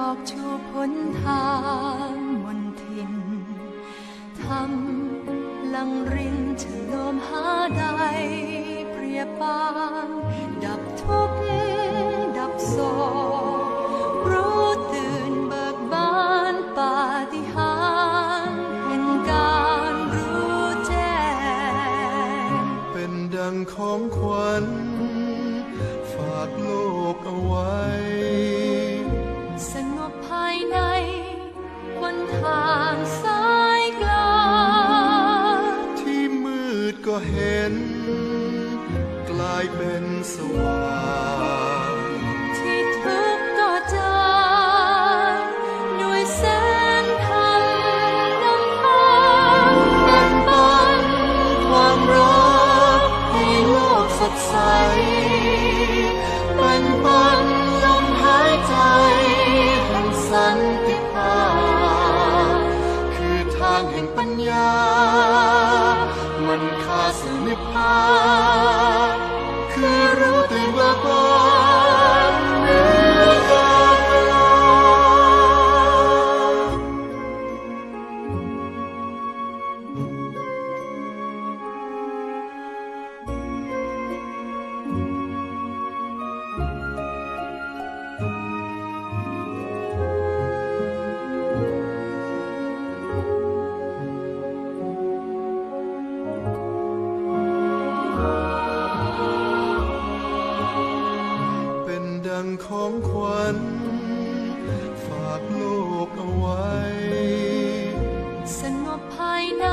อกชูพ้นทางมนทินทำลังรินฉโลมหาใดเปรียบปานดับทุกข์ดับโศกรู้ตื่นเบิกบานปาฏิหาริย์เห็นการรู้แจ้งเป็นดังของขวัญฝากโลกเอาไว้สงบภายในวันทางสายกลางที่มืดก็เห็นกลายเป็นสว่างที่ทุกข์ก็จางด้วยแสงธรรมนำพาแบ่งปันความรักให้โลกสดใสแบ่งปันลมหายใจแห่งสันติภาพคือทางแห่งปัญญามันค่าสู่นิพพานคือรู้ตื่นเบิกบานเหนือการเวลาของขวัญฝากโลกเอาไว้สงบภายใน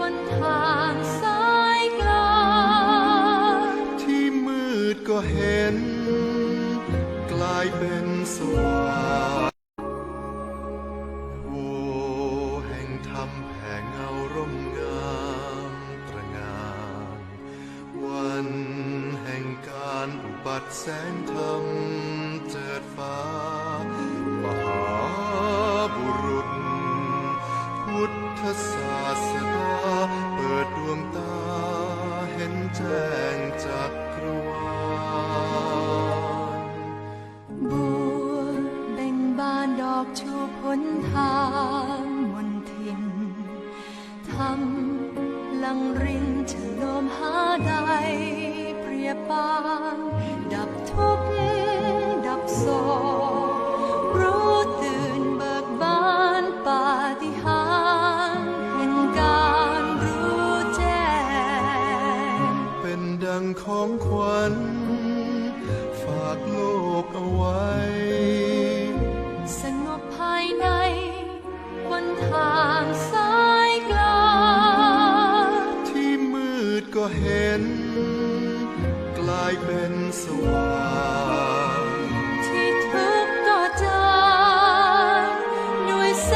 วันทางสายกลางที่มืดก็เห็นกลายเป็นสว่างโอ้แห่งธรรมแผ่เงาร่มงามตระหง่านวันแห่งการอุบัติแสงธรรมเจิดฟ้ามหาบุรุษพุทธศาสดาเปิดดวงตาเห็นแจ้งจักรวาลบัวเบ่งบานดอกชูพ้นทางมนทินทำลังรินฉโลมหาใดเปรียบปานดับทุกข์ดับโศกรู้ตื่นเบิกบานปาฏิหาริย์เห็นการรู้แจ้งเป็นดังของขวัญฝากโลกเอาไว้สงบภายในวันทางสายกลางที่มืดก็เห็นกลายเป็นสว่างที่ทุกข์ก็จางด้วยแส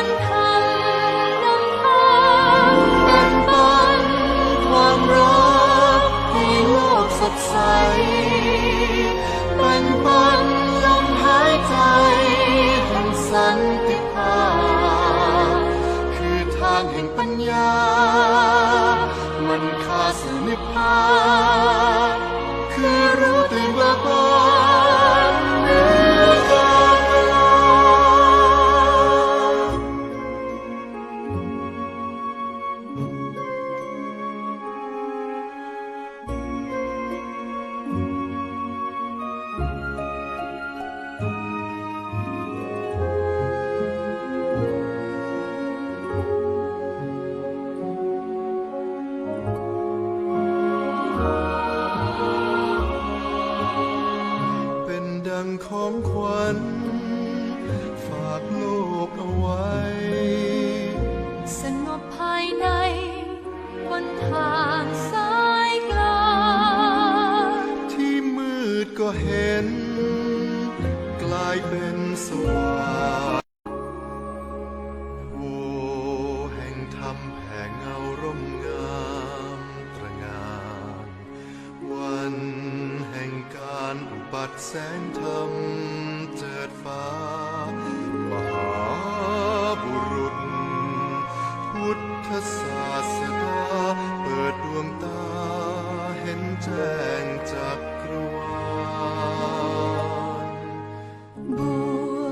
งธรรมนำพาแบ่งปันความรักให้โลกสดใสแบ่งปันลมหายใจแห่งสันติภาพคือทางแห่งปัญญามันค่าสู่นิพพานคือรู้ตื่นเบิกบานเหนือการเวลาดังของขวัญฝากโลกเอาไว้สงบภายในวันทางสายกลางที่มืดก็เห็นกลายเป็นสว่างโอ้แห่งธรรมแผ่เงาร่มงามตระหง่านวันแห่งการอุบัติแสงธรรมเจิดฟ้ามหาบุรุษพุทธศาสดาเปิดดวงตาเห็นแจ้งจักรวาลบัว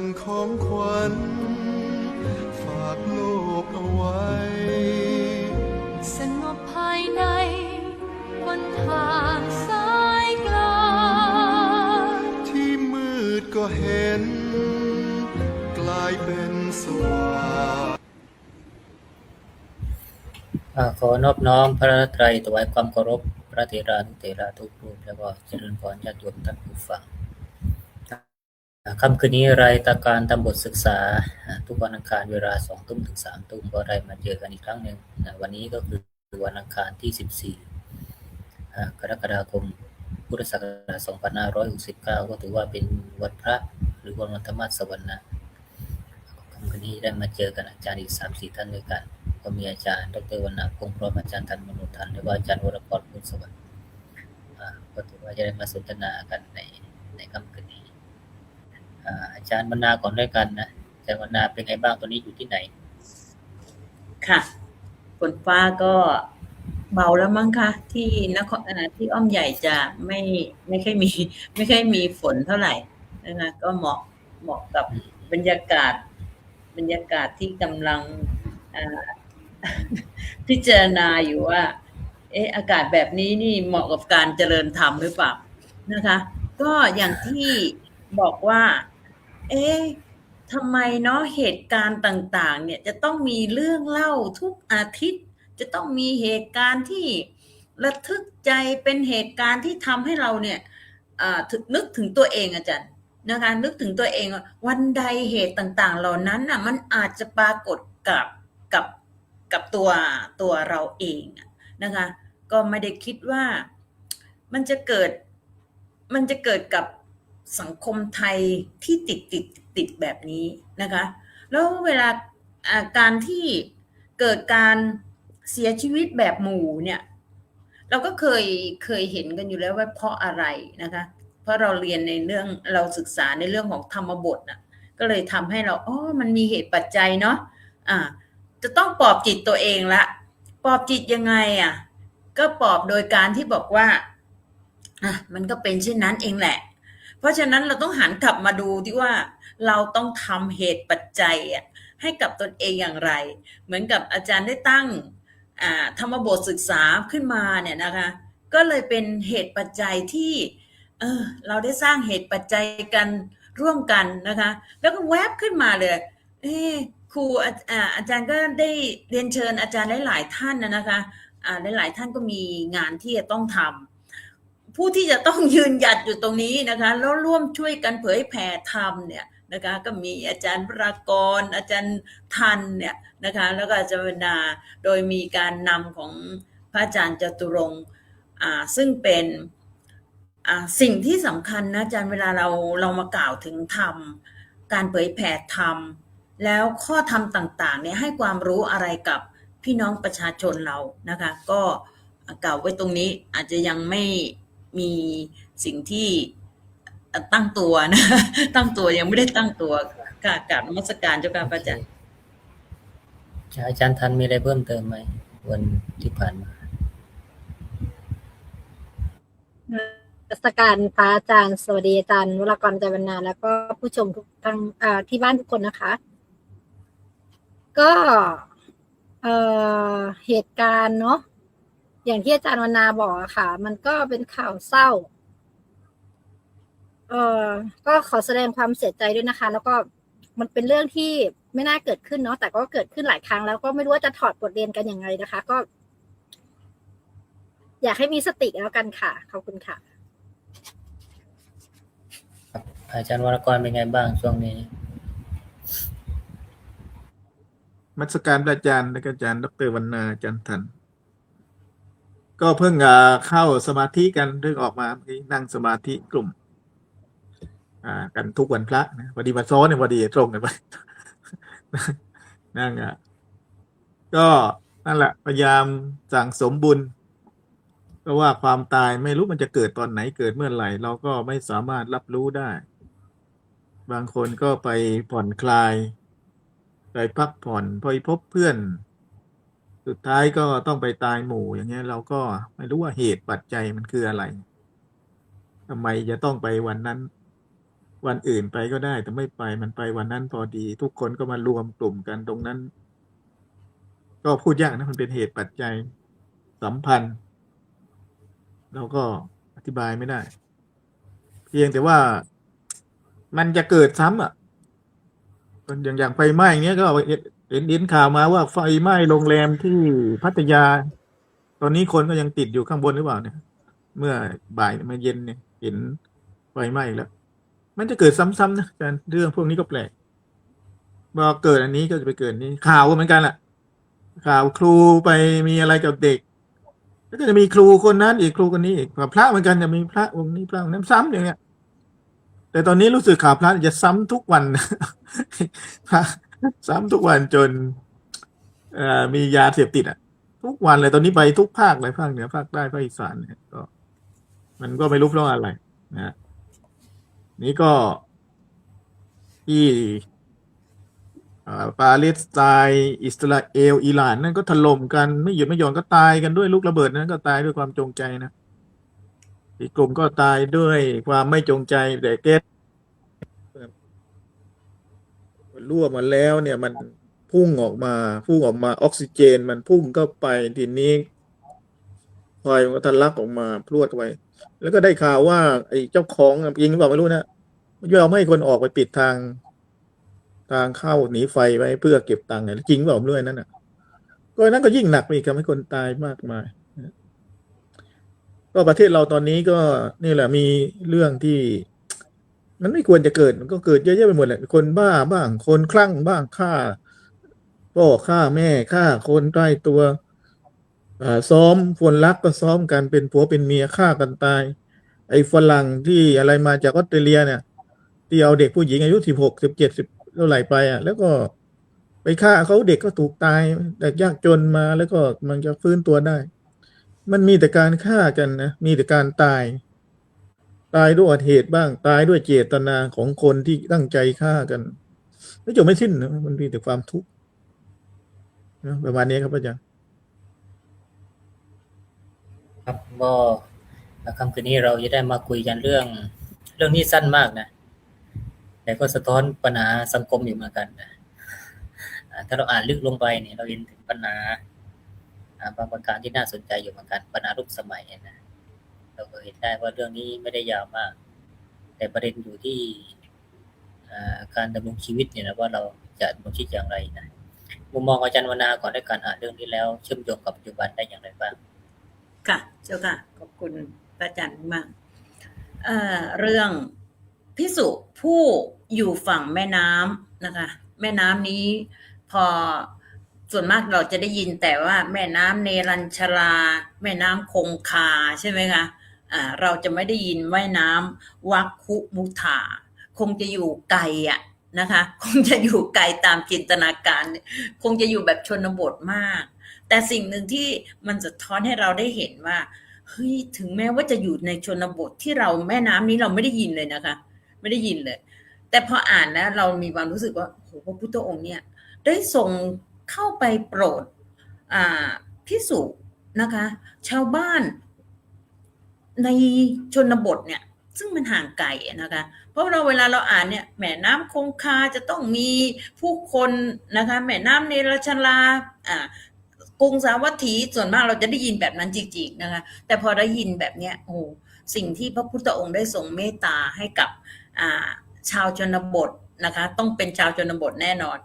งของขวัญฝากโลกเอาไว้ สงบภายในบนทางสายกลาง ที่มืดก็เห็น กลายเป็นสว่าง ขอนอบน้อมพระรัตนตรัยถวายความเคารพพระเถรานุเถระทุกรูปแล้วก็เจริญพรญาติโยมท่านผู้ฟังค่ำคืนนี้รายการตามบทศึกษาทุกวันอังคารเวลา 20:00 ถึง 3:00 ก็ได้มาเจอกันอีกครั้งหนึ่งวันนี้ก็คือวันอังคารที่ 14 กรกฎาคมพุทธศักราช 2569 ก็ถือว่าเป็นวันพระหรือวันธรรมสวรรค์ค่ำคืนนี้ได้มาเจอกันอาจารย์อีก 3-4 ท่านด้วยกันก็มีอาจารย์ดร.วรรณพงษ์พร้อมอาจารย์ธันมโนทันและอาจารย์วรกร บุญสวัสดิ์ก็ถือว่าจะได้มาสนทนากันในค่ำคืนนี้อาจารย์วรรณก่อนด้วยกันนะอาจารย์วรรณเป็นไงบ้างตอนนี้อยู่ที่ไหนค่ะฝนฟ้าก็เบาแล้วมั้งคะที่นครที่อ้อมใหญ่จะไม่ค่อยมีฝนเท่าไหร่นะคะก็เหมาะกับบรรยากาศที่กำลังพิจารณาอยู่ว่าอากาศแบบนี้นี่เหมาะกับการเจริญธรรมหรือเปล่านะคะก็อย่างที่บอกว่าทำไมเนาะเหตุการณ์ต่างๆเนี่ยจะต้องมีเรื่องเล่าทุกอาทิตย์จะต้องมีเหตุการณ์ที่ระทึกใจเป็นเหตุการณ์ที่ทำให้เราเนี่ยนึกถึงตัวเองอาจารย์นะคะนึกถึงตัวเองวันใดเหตุต่างๆเหล่านั้นน่ะมันอาจจะปรากฏกับตัวเราเองนะคะก็ไม่ได้คิดว่ามันจะเกิดกับสังคมไทยที่ติดแบบนี้นะคะแล้วเวลาการที่เกิดการเสียชีวิตแบบหมู่เนี่ยเราก็เคยเห็นกันอยู่แล้วว่าเพราะอะไรนะคะเพราะเราเรียนในเรื่องเราศึกษาในเรื่องของธรรมบทน่ะก็เลยทำให้เรามันมีเหตุปัจจัยเนาะจะต้องปลอบจิตตัวเองละปลอบจิตยังไงก็ปลอบโดยการที่บอกว่ามันก็เป็นเช่นนั้นเองแหละเพราะฉะนั้นเราต้องหันกลับมาดูที่ว่าเราต้องทำเหตุปัจจัยให้กับตนเองอย่างไรเหมือนกับอาจารย์ได้ตั้งธรรมบทศึกษาขึ้นมาเนี่ยนะคะก็เลยเป็นเหตุปัจจัยที่เราได้สร้างเหตุปัจจัยกันร่วมกันนะคะแล้วก็แวบขึ้นมาเลยครูอาจารย์ก็ได้เรียนเชิญอาจารย์หลายๆท่านนะคะหลายๆท่านก็มีงานที่จะต้องทำผู้ที่จะต้องยืนหยัดอยู่ตรงนี้นะคะแล้วร่วมช่วยกันเผยแผ่ธรรมเนี่ยนะคะก็มีอาจารย์ปรากรอาจารย์ทันเนี่ยนะคะแล้วก็อาจารย์วรรณาโดยมีการนำของพระอาจารย์จตุรงค์ซึ่งเป็นสิ่งที่สำคัญนะอาจารย์เวลาเรามากล่าวถึงธรรมการเผยแผ่ธรรมแล้วข้อธรรมต่างๆเนี่ยให้ความรู้อะไรกับพี่น้องประชาชนเรานะคะก็กล่าวไว้ตรงนี้อาจจะยังไม่มีสิ่งที่ตั้งตัวนะตั้งตัวยังไม่ได้ตั้งตัวค่ะกราบนมัสการเจ้าค่ะพระอาจารย์อาจารย์ทันมีอะไรเพิ่มเติมไหมวันที่ผ่านมานมัสการพระอาจารย์สวัสดีอาจารย์วรกร ใจบรรณาแล้วก็ผู้ชมทุกทางที่บ้านทุกคนนะคะก็เหตุการณ์เนาะอย่างที่อาจารย์วรรณาบอกอะค่ะมันก็เป็นข่าวเศร้าก็ขอแสดงความเสียใจด้วยนะคะแล้วก็มันเป็นเรื่องที่ไม่น่าเกิดขึ้นเนาะแต่ก็เกิดขึ้นหลายครั้งแล้วก็ไม่รู้ว่าจะถอดบทเรียนกันยังไงนะคะก็อยากให้มีสติแล้วกันค่ะขอบคุณค่ะอาจารย์วรกรเป็นไงบ้างช่วงนี้นมัสการอาจารย์และอาจารย์ดร.วรรณาอาจารย์ทันก็เพิ่งเข้าสมาธิกันเพิ่งออกมาเมื่อกี้นั่งสมาธิกลุ่มกันทุกวันพระนะพอดีมาซ้อนเนี่ยพอดีตรงกันไปนั่งก็นั่นแหละพยายามสั่งสมบุญเพราะว่าความตายไม่รู้มันจะเกิดตอนไหนเกิดเมื่อไหร่เราก็ไม่สามารถรับรู้ได้บางคนก็ไปผ่อนคลายไปพักผ่อนพอพบเพื่อนสุดท้ายก็ต้องไปตายหมู่อย่างเงี้ยเราก็ไม่รู้ว่าเหตุปัจจัยมันคืออะไรทำไมจะต้องไปวันนั้น วันอื่นไปก็ได้ แต่ไม่ไปมันไปวันนั้นพอดี ทุกคนก็มารวมกลุ่มกันตรงนั้น ก็พูดยากนะมันเป็นเหตุปัจจัยสัมพันธ์เราก็อธิบายไม่ได้ เพียงแต่ว่ามันจะเกิดซ้ำอ่ะอย่างไฟไหม้อย่างเงี้ยก็เห็นข่าวมาว่าไฟไหม้โรงแรมที่พัทยา ตอนนี้คนก็ยังติดอยู่ข้างบนหรือเปล่าเนี่ย เมื่อบ่ายเมื่อเย็นเนี่ยเห็นไฟไหม้แล้ว มันจะเกิดซ้ำๆนะอาจารย์เรื่องพวกนี้ก็แปลกพอเกิดอันนี้ก็จะไปเกิดนี้ข่าวก็เหมือนกันแหละข่าวครูไปมีอะไรกับเด็ก แล้วก็จะมีครูคนนั้นอีกครูคนนี้อีกพระเหมือนกันจะมีพระองค์นี้พระองค์นั้นซ้ำอย่างเงี้ย แต่ตอนนี้รู้สึกข่าวพระจะซ้ำทุกวัน พระซ้ำทุกวันจนมียาเสพติดอ่ะ ทุกวันเลยตอนนี้ไปทุกภาคเลยภาคเหนือภาคใต้ภาคอีสานเนี่ยก็ มันก็ไม่รู้เพราะอะไรนะนี่ก็ที่ปาเลสไตน์อิสราเอลอิหร่านนั่นก็ถล่มกันไม่หยุดไม่หย่อนก็ตายกันด้วยลูกระเบิดนั้นก็ตายด้วยความจงใจนะอีกกลุ่มก็ตายด้วยความไม่จงใจแต่แก๊สรั่วมาแล้วเนี่ยมันพุ่งออกมาออกซิเจนมันพุ่งเข้าไปทีนี้ไฟมันก็ทะลักออกมาพรวดเข้าไปแล้วก็ได้ข่าวว่าไอ้เจ้าของจริงหรือเปล่าไม่รู้นะไม่ยอมให้คนออกไปปิดทางเข้าหนีไฟไว้เพื่อเก็บตังค์เนี่ยจริงเปล่าไม่รู้นั่นน่ะก็นั้นก็ยิ่งหนักไปอีกทำให้คนตายมากมายก็ประเทศเราตอนนี้ก็นี่แหละมีเรื่องที่มันไม่ควรจะเกิดมันก็เกิดเยอะๆไปหมดแหละคนบ้าบ้างคนคลั่งบ้างฆ่าพ่อฆ่าแม่ฆ่าคนใกล้ตัวซ้อมคนรักก็ซ้อมกันเป็นผัวเป็นเมียฆ่ากันตายไอ้ฝรั่งที่อะไรมาจากออสเตรเลียเนี่ยที่เอาเด็กผู้หญิงอายุ16 17 10เท่าไหร่ไปแล้วก็ไปฆ่าเขาเด็กก็ถูกตายแต่ยากจนมาแล้วก็มันจะฟื้นตัวได้ มันมีแต่การฆ่ากันนะมีแต่การตายด้วยเหตุบ้างตายด้วยเจตนาของคนที่ตั้งใจฆ่ากันไม่จบไม่สิ้นนะมันมีแต่ความทุกข์นะประมาณนี้ครับอาจารย์ครับก็ค่ำคืนนี้เราจะได้มาคุยกันเรื่องนี้สั้นมากนะแต่ก็สะท้อนปัญหาสังคมอยู่เหมือนกันนะถ้าเราอ่านลึกลงไปเนี่ยเราเห็นถึงปัญหาบางประการที่น่าสนใจอยู่เหมือนกันปัญหารูปสมัยนะเราก็เห็นได้ว่าเรื่องนี้ไม่ได้ยาวมากแต่ประเด็นอยู่ที่การดำรงชีวิตเนี่ยนะว่าเราจะดำรงชีวิตอย่างไรนะมุมมองอาจารย์วนาก่อนในการอ่านเรื่องนี้แล้วเชื่อมโยงกับปัจจุบันได้อย่างไรบ้างค่ะเจ้าค่ะขอบคุณพระอาจารย์มากเรื่องภิกษุผู้อยู่ฝั่งแม่น้ำนะคะแม่น้ำนี้พอส่วนมากเราจะได้ยินแต่ว่าแม่น้ำเนรัญชราแม่น้ำคงคาใช่ไหมคะเราจะไม่ได้ยินแม่น้ำวัคคุมุธาคงจะอยู่ไกลอ่ะนะคะคงจะอยู่ไกลตามจินตนาการคงจะอยู่แบบชนบทมากแต่สิ่งหนึ่งที่มันสะท้อนให้เราได้เห็นว่าเฮ้ยถึงแม้ว่าจะอยู่ในชนบทที่เราแม่น้ำนี้เราไม่ได้ยินเลยนะคะไม่ได้ยินเลยแต่พออ่านแล้วเรามีความรู้สึกว่าโหพระพุทธองค์เนี่ยได้ทรงเข้าไปโปรดภิกษุนะคะชาวบ้านในชนบทเนี่ยซึ่งมันห่างไกลนะคะเพราะเราเวลาเราอ่านเนี่ยแม่น้ำคงคาจะต้องมีผู้คนนะคะแม่น้ำเนรัญชรากรุงสาวัตถีส่วนมากเราจะได้ยินแบบนั้นจริงๆนะคะแต่พอได้ยินแบบเนี้ยโอ้สิ่งที่พระพุทธองค์ได้ทรงเมตตาให้กับชาวชนบทนะคะต้องเป็นชาวชนบทแน่นอน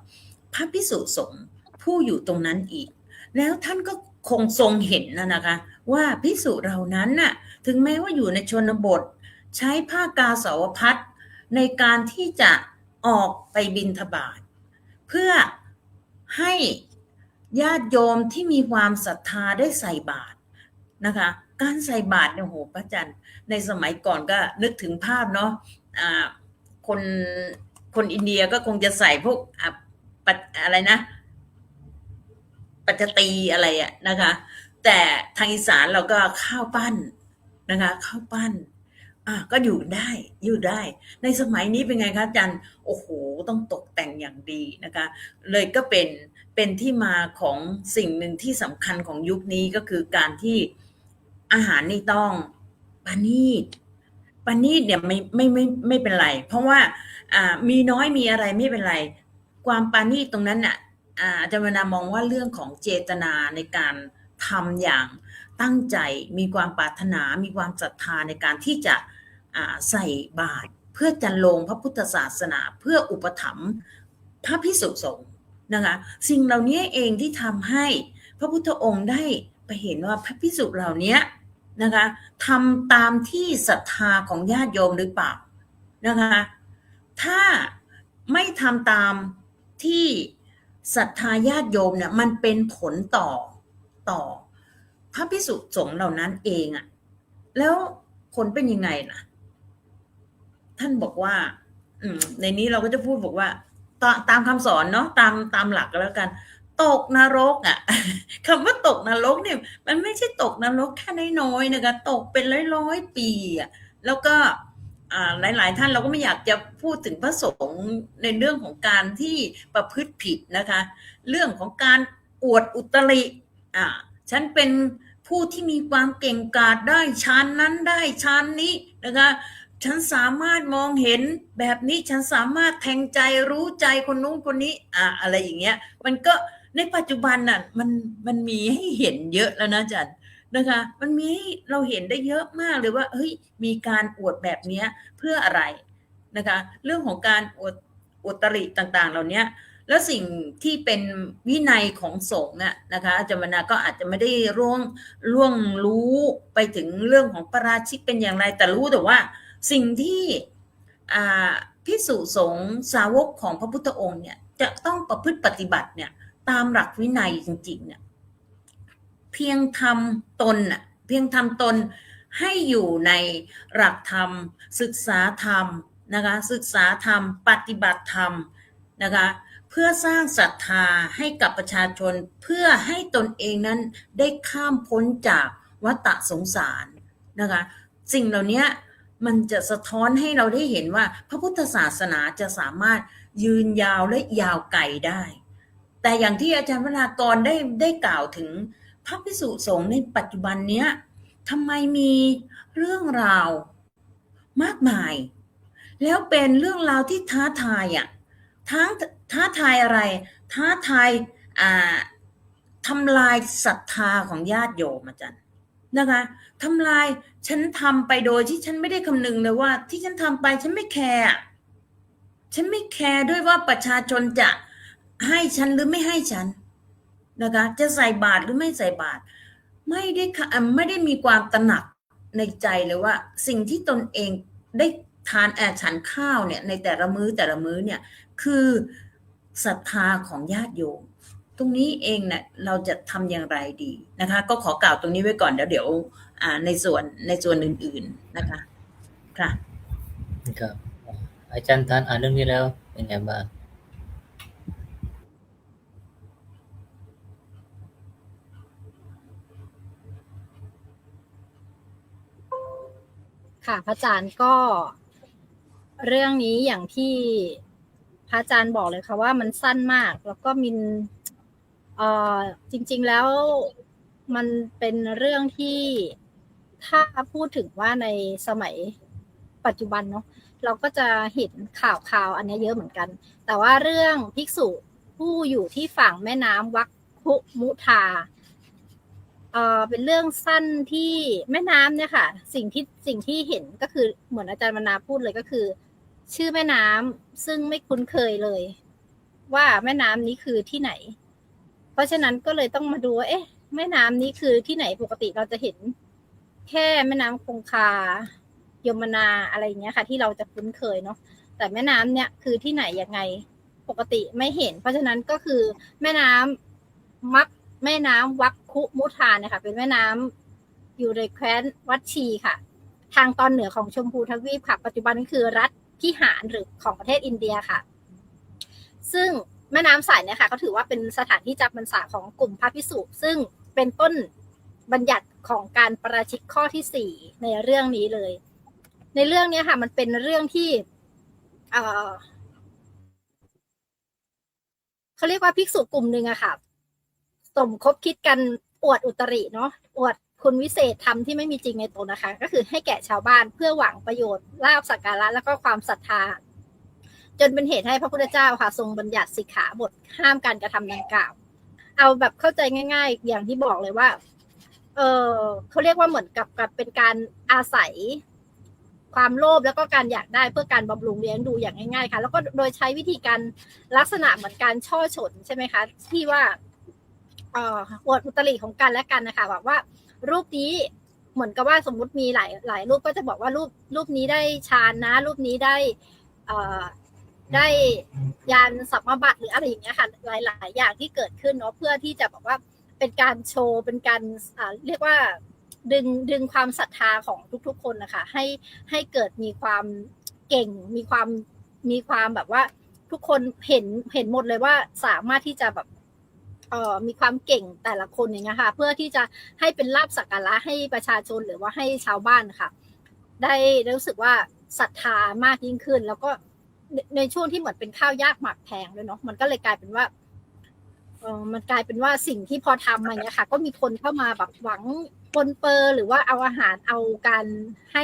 พระภิกษุสงฆ์ผู้อยู่ตรงนั้นอีกแล้วท่านก็คงทรงเห็นนะคะว่าภิกษุเหล่านั้นน่ะถึงแม้ว่าอยู่ในชนบทใช้ผ้ากาสาวพัสในการที่จะออกไปบิณฑบาตเพื่อให้ญาติโยมที่มีความศรัทธาได้ใส่บาตรนะคะการใส่บาตรเนี่ยโหพระอาจารย์ในสมัยก่อนก็นึกถึงภาพเนาะคนอินเดียก็คงจะใส่พวกอะไรนะปัจจตีอะไรอะนะคะแต่ทางอีสานเราก็ข้าวปั้นนะคะข้าวปั้นก็อยู่ได้ในสมัยนี้เป็นไงคะอาจารย์โอ้โหต้องตกแต่งอย่างดีนะคะเลยก็เป็นที่มาของสิ่งหนึ่งที่สำคัญของยุคนี้ก็คือการที่อาหารนี่ต้องปานีต ปานีตเนี่ยไม่เป็นไรเพราะว่ามีน้อยมีอะไรไม่เป็นไรความปานีตตรงนั้นน่ะอาจารย์วรรณามองว่าเรื่องของเจตนาในการทำอย่างตั้งใจมีความปรารถนามีความศรัทธาในการที่จะใส่บาตรเพื่อจันลงพระพุทธศาสนาเพื่ออุปถัมภ์พระภิกษุสงฆ์นะคะสิ่งเหล่านี้เองที่ทำให้พระพุทธองค์ได้ไปเห็นว่าพระภิกษุเหล่านี้นะคะทำตามที่ศรัทธาของญาติโยมหรือเปล่านะคะถ้าไม่ทำตามที่ศรัทธาญาติโยมเนี่ยมันเป็นผลต่อพระภิกษุสงฆ์เหล่านั้นเองอะแล้วผลเป็นยังไงล่ะท่านบอกว่าในนี้เราก็จะพูดบอกว่าตามคำสอนเนาะตามหลักก็แล้วกันตกนรกอ่ะ คำว่าตกนรกเนี่ยมันไม่ใช่ตกนรกแค่น้อยๆนะคะตกเป็นร้อยปีอ่ะแล้วก็หลายๆท่านเราก็ไม่อยากจะพูดถึงพระสงฆ์ในเรื่องของการที่ประพฤติผิดนะคะเรื่องของการอวดอุตริฉันเป็นผู้ที่มีความเก่งกาจได้ชั้นนั้นได้ชั้นนี้นะคะฉันสามารถมองเห็นแบบนี้ฉันสามารถแทงใจรู้ใจคนนู้นคนนี้อะไรอย่างเงี้ยมันก็ในปัจจุบันน่ะมันมีให้เห็นเยอะแล้วนะอาจารย์นะคะมันมีให้เราเห็นได้เยอะมากเลยว่าเฮ้ยมีการอวดแบบนี้เพื่ออะไรนะคะเรื่องของการอวดอุตริต่างๆเหล่านี้แล้วสิ่งที่เป็นวินัยของสงฆ์นะคะอาจารย์วรรณาก็อาจจะไม่ได้ล่วงรู้ไปถึงเรื่องของปาราชิกเป็นอย่างไรแต่รู้แต่ว่าสิ่งที่ภิกษุสงฆ์สาวกของพระพุทธองค์เนี่ยจะต้องประพฤติปฏิบัติเนี่ยตามหลักวินัยจริงๆเนี่ยเพียงทำตนให้อยู่ในหลักธรรมศึกษาธรรมนะคะศึกษาธรรมปฏิบัติธรรมนะคะเพื่อสร้างศรัทธาให้กับประชาชนเพื่อให้ตนเองนั้นได้ข้ามพ้นจากวัฏสงสารนะคะสิ่งเหล่านี้มันจะสะท้อนให้เราได้เห็นว่าพระพุทธศาสนาจะสามารถยืนยาวและยาวไกลได้แต่อย่างที่อาจารย์วรากรได้กล่าวถึงพระภิกษุสงฆ์ในปัจจุบันเนี้ยทำไมมีเรื่องราวมากมายแล้วเป็นเรื่องราวที่ท้าทายท้าทายอะไรท้าทายทำลายศรัทธาของญาติโยมอาจารย์นะคะทำลายฉันทำไปโดยที่ฉันไม่ได้คำนึงเลยว่าที่ฉันทำไปฉันไม่แคร์ด้วยว่าประชาชนจะให้ฉันหรือไม่ให้ฉันนะคะจะใส่บาตรหรือไม่ใส่บาตรไม่ได้มีความตระหนักในใจเลยว่าสิ่งที่ตนเองได้ทานฉันข้าวเนี่ยในแต่ละมื้อเนี่ยคือศรัทธาของญาติโยมตรงนี้เองเนี่ยเราจะทำอย่างไรดีนะคะก็ขอกล่าวตรงนี้ไว้ก่อนเดี๋ยวในส่วนอื่นๆนะคะค่ะครับอาจารย์ท่านอ่านเรื่องนี้แล้วเป็นไงบ้างค่ะพระอาจารย์ก็เรื่องนี้อย่างที่พระอาจารย์บอกเลยค่ะว่ามันสั้นมากแล้วก็มินจริงๆแล้วมันเป็นเรื่องที่ถ้าพูดถึงว่าในสมัยปัจจุบันเนาะเราก็จะเห็นข่าวอันนี้เยอะเหมือนกันแต่ว่าเรื่องภิกษุผู้อยู่ที่ฝั่งแม่น้ำวัคคุมุทาเป็นเรื่องสั้นที่แม่น้ำเนี่ยค่ะสิ่งที่เห็นก็คือเหมือนอาจารย์วรรณาพูดเลยก็คือชื่อแม่น้ำซึ่งไม่คุ้นเคยเลยว่าแม่น้ำนี้คือที่ไหนเพราะฉะนั้นก็เลยต้องมาดูว่าแม่น้ำนี้คือที่ไหนปกติเราจะเห็นแค่แม่น้ำคงคายมนาอะไรอย่างเงี้ยค่ะที่เราจะคุ้นเคยเนาะแต่แม่น้ำเนี่ยคือที่ไหนยังไงปกติไม่เห็นเพราะฉะนั้นก็คือแม่น้ำวัคคุมุทาเนี่ยค่ะเป็นแม่น้ำอยู่ในแคว้นวัดชีค่ะทางตอนเหนือของชมพูทวีปค่ะปัจจุบันก็คือรัฐพิหารหรือของประเทศอินเดียค่ะซึ่งแม่น้ำสายเนี่ยค่ะเขาถือว่าเป็นสถานที่จำพรรษาของกลุ่มพระภิกษุซึ่งเป็นต้นบัญญัติของการปาราชิกข้อที่4ในเรื่องนี้เลยในเรื่องนี้ค่ะมันเป็นเรื่องที่เขาเรียกว่าภิกษุกลุ่มหนึ่งอะค่ะสมคบคิดกันอวดอุตริเนาะอวด คุณวิเศษทำที่ไม่มีจริงในตนนะคะ ก็คือให้แก่ชาวบ้านเพื่อหวังประโยชน์ลาภสักการะแล้วก็ความศรัทธา จนเป็นเหตุให้พระพุทธเจ้าค่ะทรงบัญญัติสิกขาบทห้ามการกระทำดังกล่าว เอาแบบเข้าใจง่ายๆ อย่างที่บอกเลยว่าเขาเรียกว่าเหมือนกับเป็นการอาศัยความโลภแล้วก็การอยากได้เพื่อการบำรุงเลี้ยงดูอย่างง่ายๆค่ะแล้วก็โดยใช้วิธีการลักษณะเหมือนการช่อฉนใช่ไหมคะที่ว่าอวดอุตริของกันและกันนะคะบอกว่ารูปนี้เหมือนกับว่าสมมุติมีหลายรูปก็จะบอกว่ารูปนี้ได้ฌานนะรูปนี้ได้ยานสัมมาบัติหรืออะไรอย่างเงี้ยค่ะหลายๆอย่างที่เกิดขึ้นเนาะเพื่อที่จะบอกว่าเป็นการโชว์เป็นการเรียกว่าดึงความศรัทธาของทุกๆคนนะคะให้เกิดมีความเก่งมีความแบบว่าทุกคนเห็นหมดเลยว่าสามารถที่จะแบบมีความเก่งแต่ละคนอย่างเงี้ยค่ะเพื่อที่จะให้เป็นลาภสักการะให้ประชาชนหรือว่าให้ชาวบ้านค่ะได้รู้สึกว่าศรัทธามากยิ่งขึ้นแล้วก็ในช่วงที่เหมือนเป็นข้าวยากหมากแพงด้วยเนาะมันก็เลยกลายเป็นว่ามันกลายเป็นว่าสิ่งที่พอทำมาเนี้ยค่ะก็มีคนเข้ามาแบบหวังปนเปื้อหรือว่าเอาอาหารเอาการให้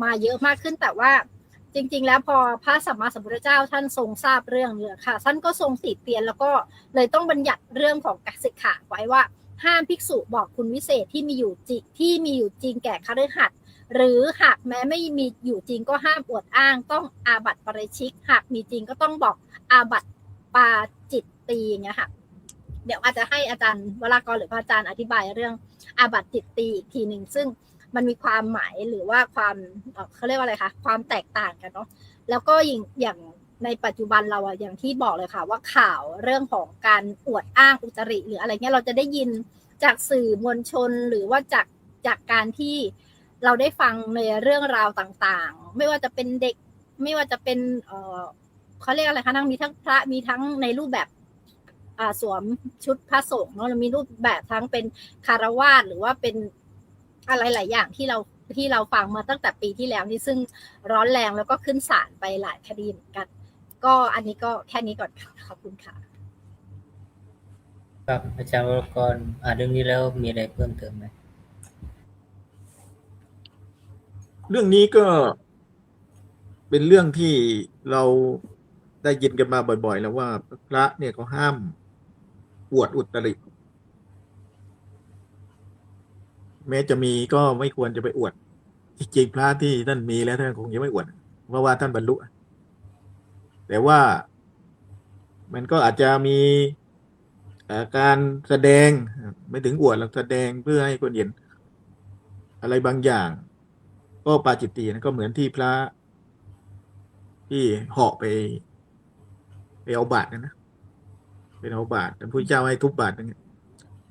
มาเยอะมากขึ้นแต่ว่าจริงๆแล้วพอพระสัมมาสัมพุทธเจ้าท่านทรงทราบเรื่องเนี่ยค่ะท่านก็ทรงติเตียนแล้วก็เลยต้องบัญญัติเรื่องของสิกขาไว้ว่าห้ามภิกษุบอกคุณวิเศษที่มีอยู่จริงแก่คฤหัสถ์หรือหากแม้ไม่มีอยู่จริงก็ห้ามอวดอ้างต้องอาบัติปาราชิกหากมีจริงก็ต้องบอกอาบัติปาจิตตีอย่างเงี้ยค่ะเดี๋ยวอาจจะให้อาจารย์วรากรหรือพระอาจารย์อธิบายเรื่องอาบัติจิตตีอีกทีหนึ่งซึ่งมันมีความหมายหรือว่าความเขาเรียกว่าอะไรคะความแตกต่างกันเนาะแล้วก็อย่างในปัจจุบันเราอะอย่างที่บอกเลยค่ะว่าข่าวเรื่องของการอวดอ้างอุตริหรืออะไรเงี้ยเราจะได้ยินจากสื่อมวลชนหรือว่าจากการที่เราได้ฟังในเรื่องราวต่างๆไม่ว่าจะเป็นเด็กไม่ว่าจะเป็นเขาเรียกอะไรคะทั้งมีทั้งพระมีทั้งในรูปแบบสวมชุดพระสงฆ์เนาะมีรูปแบบทั้งเป็นคารวาสหรือว่าเป็นอะไรหลายอย่างที่เราฟังมาตั้งแต่ปีที่แล้วนี่ซึ่งร้อนแรงแล้วก็ขึ้นศาลไปหลายคดีเหมือนกันก็อันนี้ก็แค่นี้ก่อนค่ะขอบคุณค่ะครับอาจารย์วรกรเรื่องนี้แล้วมีอะไรเพิ่มเติมไหมเรื่องนี้ก็เป็นเรื่องที่เราได้ยินกันมาบ่อยๆแล้วว่าพระเนี่ยเขาห้ามอวดอุตริแม้จะมีก็ไม่ควรจะไปอวดจริงๆพระที่ท่านมีแล้วท่านคงจะไม่อวดเพราะว่าท่านบรรลุแต่ว่ามันก็อาจจะมีการแสดงไม่ถึงอวดหรอกแสดงเพื่อให้คนเห็นอะไรบางอย่างก็ปาจิตตีนะก็เหมือนที่พระที่เหาะไปเอาบาตรนะเป็นเอาบาตรแต่พระเจ้าให้ทุบบาตรนะ